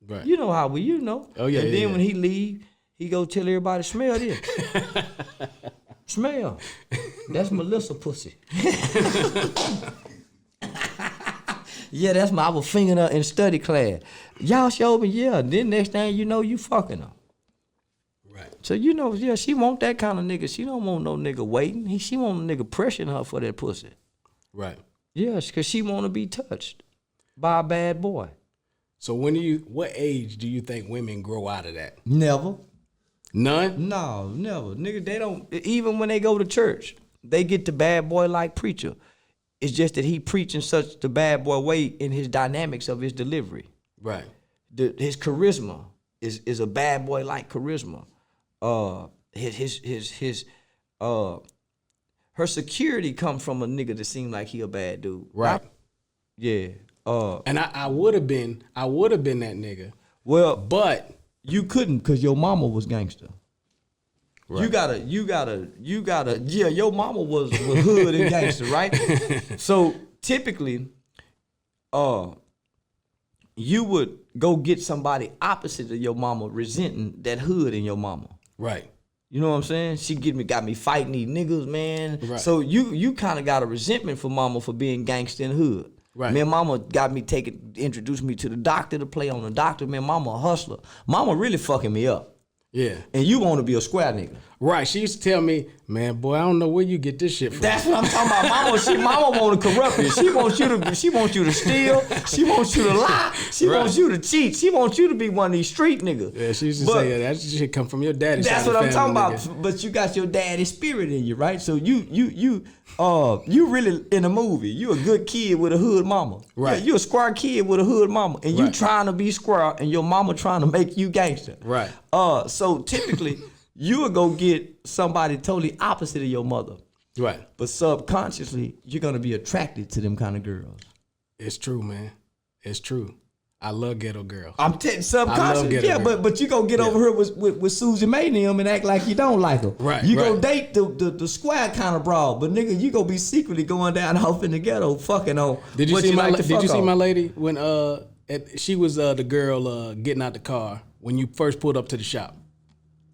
Right. You know how we, Oh, yeah. And then when he leave, he go tell everybody, smell this. Smell. That's Melissa pussy. Yeah, I was fingering her in study class. Y'all showed me, yeah. Then next thing you know, you fucking her. Right. So she want that kind of nigga. She don't want no nigga waiting. She want a nigga pressuring her for that pussy. Right. Yes, because she want to be touched by a bad boy. So what age do you think women grow out of that? Never. None? No, never. Nigga, they don't, even when they go to church, they get the bad boy like preacher. It's just that he preaching such the bad boy way in his dynamics of his delivery. Right. His charisma is a bad boy like charisma. Her security come from a nigga that seem like he a bad dude. Right. Yeah. And I would have been that nigga. Well, but you couldn't because your mama was gangster. Right. You gotta, yeah, your mama was hood and gangster, right? So typically, you would go get somebody opposite of your mama resenting that hood in your mama. Right. You know what I'm saying? She got me fighting these niggas, man. Right. So you kind of got a resentment for mama for being gangster in hood. Right. Man, mama got me introduced me to the doctor to play on the doctor. Man, mama a hustler. Mama really fucking me up. Yeah. And you want to be a square nigga. Right. She used to tell me, man, boy, I don't know where you get this shit from. That's what I'm talking about. Mama want to corrupt you. She wants you to steal. She wants you to lie. She wants you to cheat. She wants you to be one of these street niggas. Yeah, she used to say, yeah, that shit come from your daddy. That's what I'm talking about. But you got your daddy's spirit in you, right? So you really in a movie. You a good kid with a hood mama. Right. Yeah, you a square kid with a hood mama, and you trying to be square, and your mama trying to make you gangster. Right. So typically, you would go get somebody totally opposite of your mother. Right. But subconsciously, you're gonna be attracted to them kind of girls. It's true, man. It's true. I love ghetto girls. I'm subconscious. Yeah, but you gonna get over here with Susie May and them and act like you don't like her. Right. You gonna date the square kind of broad, but nigga, you gonna be secretly going down off in the ghetto fucking on. Did you see my my lady when she was the girl getting out the car when you first pulled up to the shop?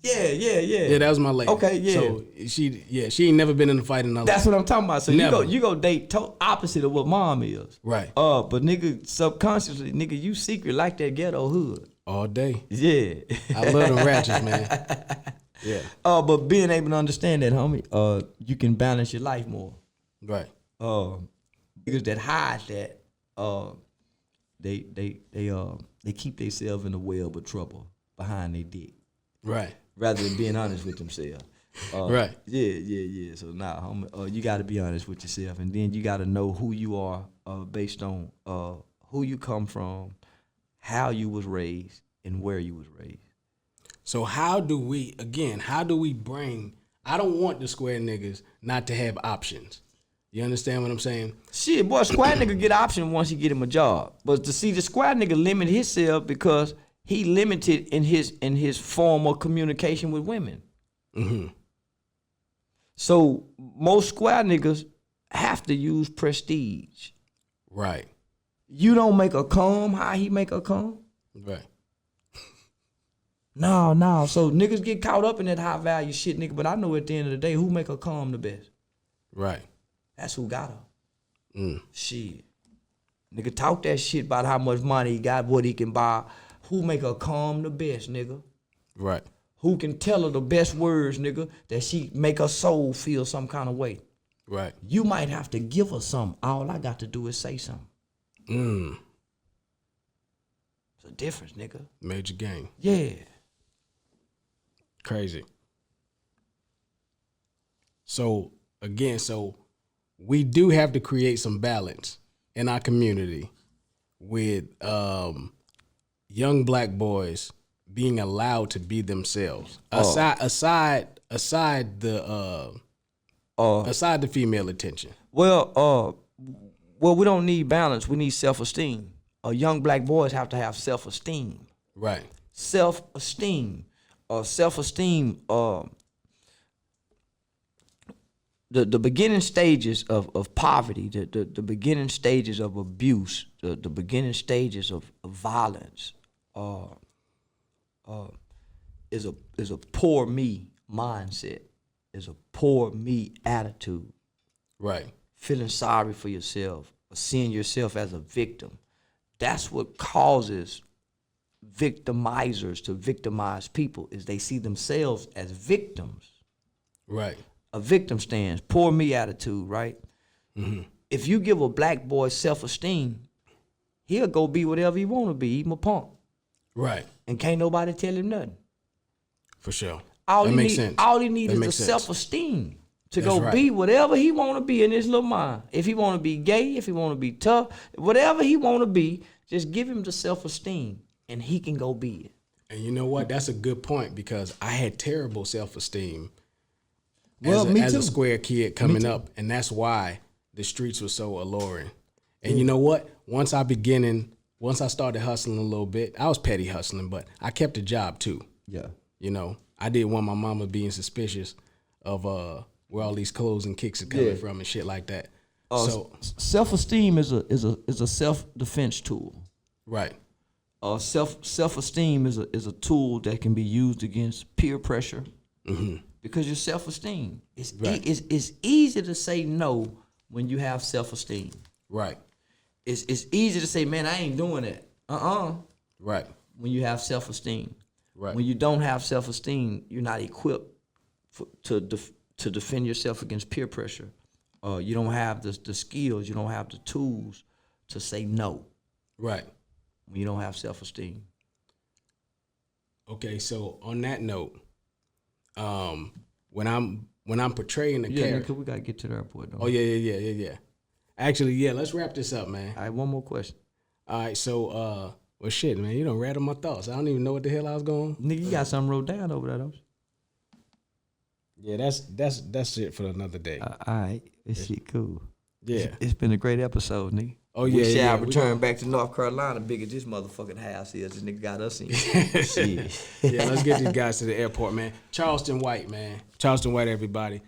Yeah. Yeah, that was my lady. Okay, yeah. So she ain't never been in a fight in her life. That's what I'm talking about. So Never. you go date opposite of what mom is. Right. But nigga, subconsciously, nigga, you secret like that ghetto hood. All day. Yeah. I love them ratchets, man. Yeah. But being able to understand that, homie, you can balance your life more. Right. Because that hide that, they keep themselves in the web of trouble behind their dick. Right. Rather than being honest with themselves. Right. Yeah. So now, homie, you got to be honest with yourself, and then you got to know who you are based on who you come from, how you was raised, and where you was raised. So how do we bring? I don't want the square niggas not to have options. You understand what I'm saying? Shit, boy, square nigga get option once he get him a job, but to see the square nigga limit himself because he limited in his form of communication with women. Mm-hmm. So most square niggas have to use prestige. Right. You don't make a come how he make a come. Right. No. So niggas get caught up in that high value shit, nigga. But I know at the end of the day, who make a come the best? Right. That's who got her. Mm. Shit. Nigga talk that shit about how much money he got, what he can buy. Who make her calm the best, nigga? Right. Who can tell her the best words, nigga, that she make her soul feel some kind of way? Right. You might have to give her something. All I got to do is say something. It's a difference, nigga. Major game. Yeah. Crazy. So again, we do have to create some balance in our community with young black boys being allowed to be themselves. Aside the female attention. Well, we don't need balance. We need self-esteem. Young black boys have to have self-esteem. Right. Self-esteem. The beginning stages of poverty, the beginning stages of abuse, the beginning stages of violence, is a poor me mindset, is a poor me attitude. Right. Feeling sorry for yourself, or seeing yourself as a victim. That's what causes victimizers to victimize people, is they see themselves as victims. Right. A victim stance, poor me attitude, right? Mm-hmm. If you give a black boy self-esteem, he'll go be whatever he want to be, even a punk. Right. And can't nobody tell him nothing. For sure. All that he makes need, sense. All he needs That is the makes sense. self-esteem to That's go right. be whatever he want to be in his little mind. If he want to be gay, if he want to be tough, whatever he want to be, just give him the self-esteem and he can go be it. And you know what? That's a good point, because I had terrible self-esteem Well, me as too. a square kid coming up, and that's why the streets were so alluring. And you know what? Once I started hustling a little bit, I was petty hustling, but I kept a job too. Yeah. You know, I didn't want my mama being suspicious of where all these clothes and kicks are coming from and shit like that. So self-esteem is a self-defense tool. right, Self-esteem is a tool that can be used against peer pressure. mm-hmm. Because your self-esteem, it's Right. easy to say no when you have self-esteem. right, it's easy to say, man, I ain't doing that. Right. When you have self-esteem. Right. When you don't have self-esteem, you're not equipped to defend yourself against peer pressure. You don't have the skills, you don't have the tools to say no. Right. When you don't have self-esteem. Okay, so on that note, when I'm portraying the character, because we gotta get to the airport though. Oh yeah. Actually, yeah, let's wrap this up, man. All right, one more question. All right, so well shit, man, you done rattle my thoughts. I don't even know what the hell I was going. Nigga, you got something wrote down over there, don't you? Yeah, that's it for another day. All right, this shit cool. Yeah. It's been a great episode, nigga. Oh yeah, we shall yeah. return back to North Carolina, big as this motherfucking house is. This nigga got us in. Shit. Yeah, let's get these guys to the airport, man. Charleston White, man. Charleston White, everybody.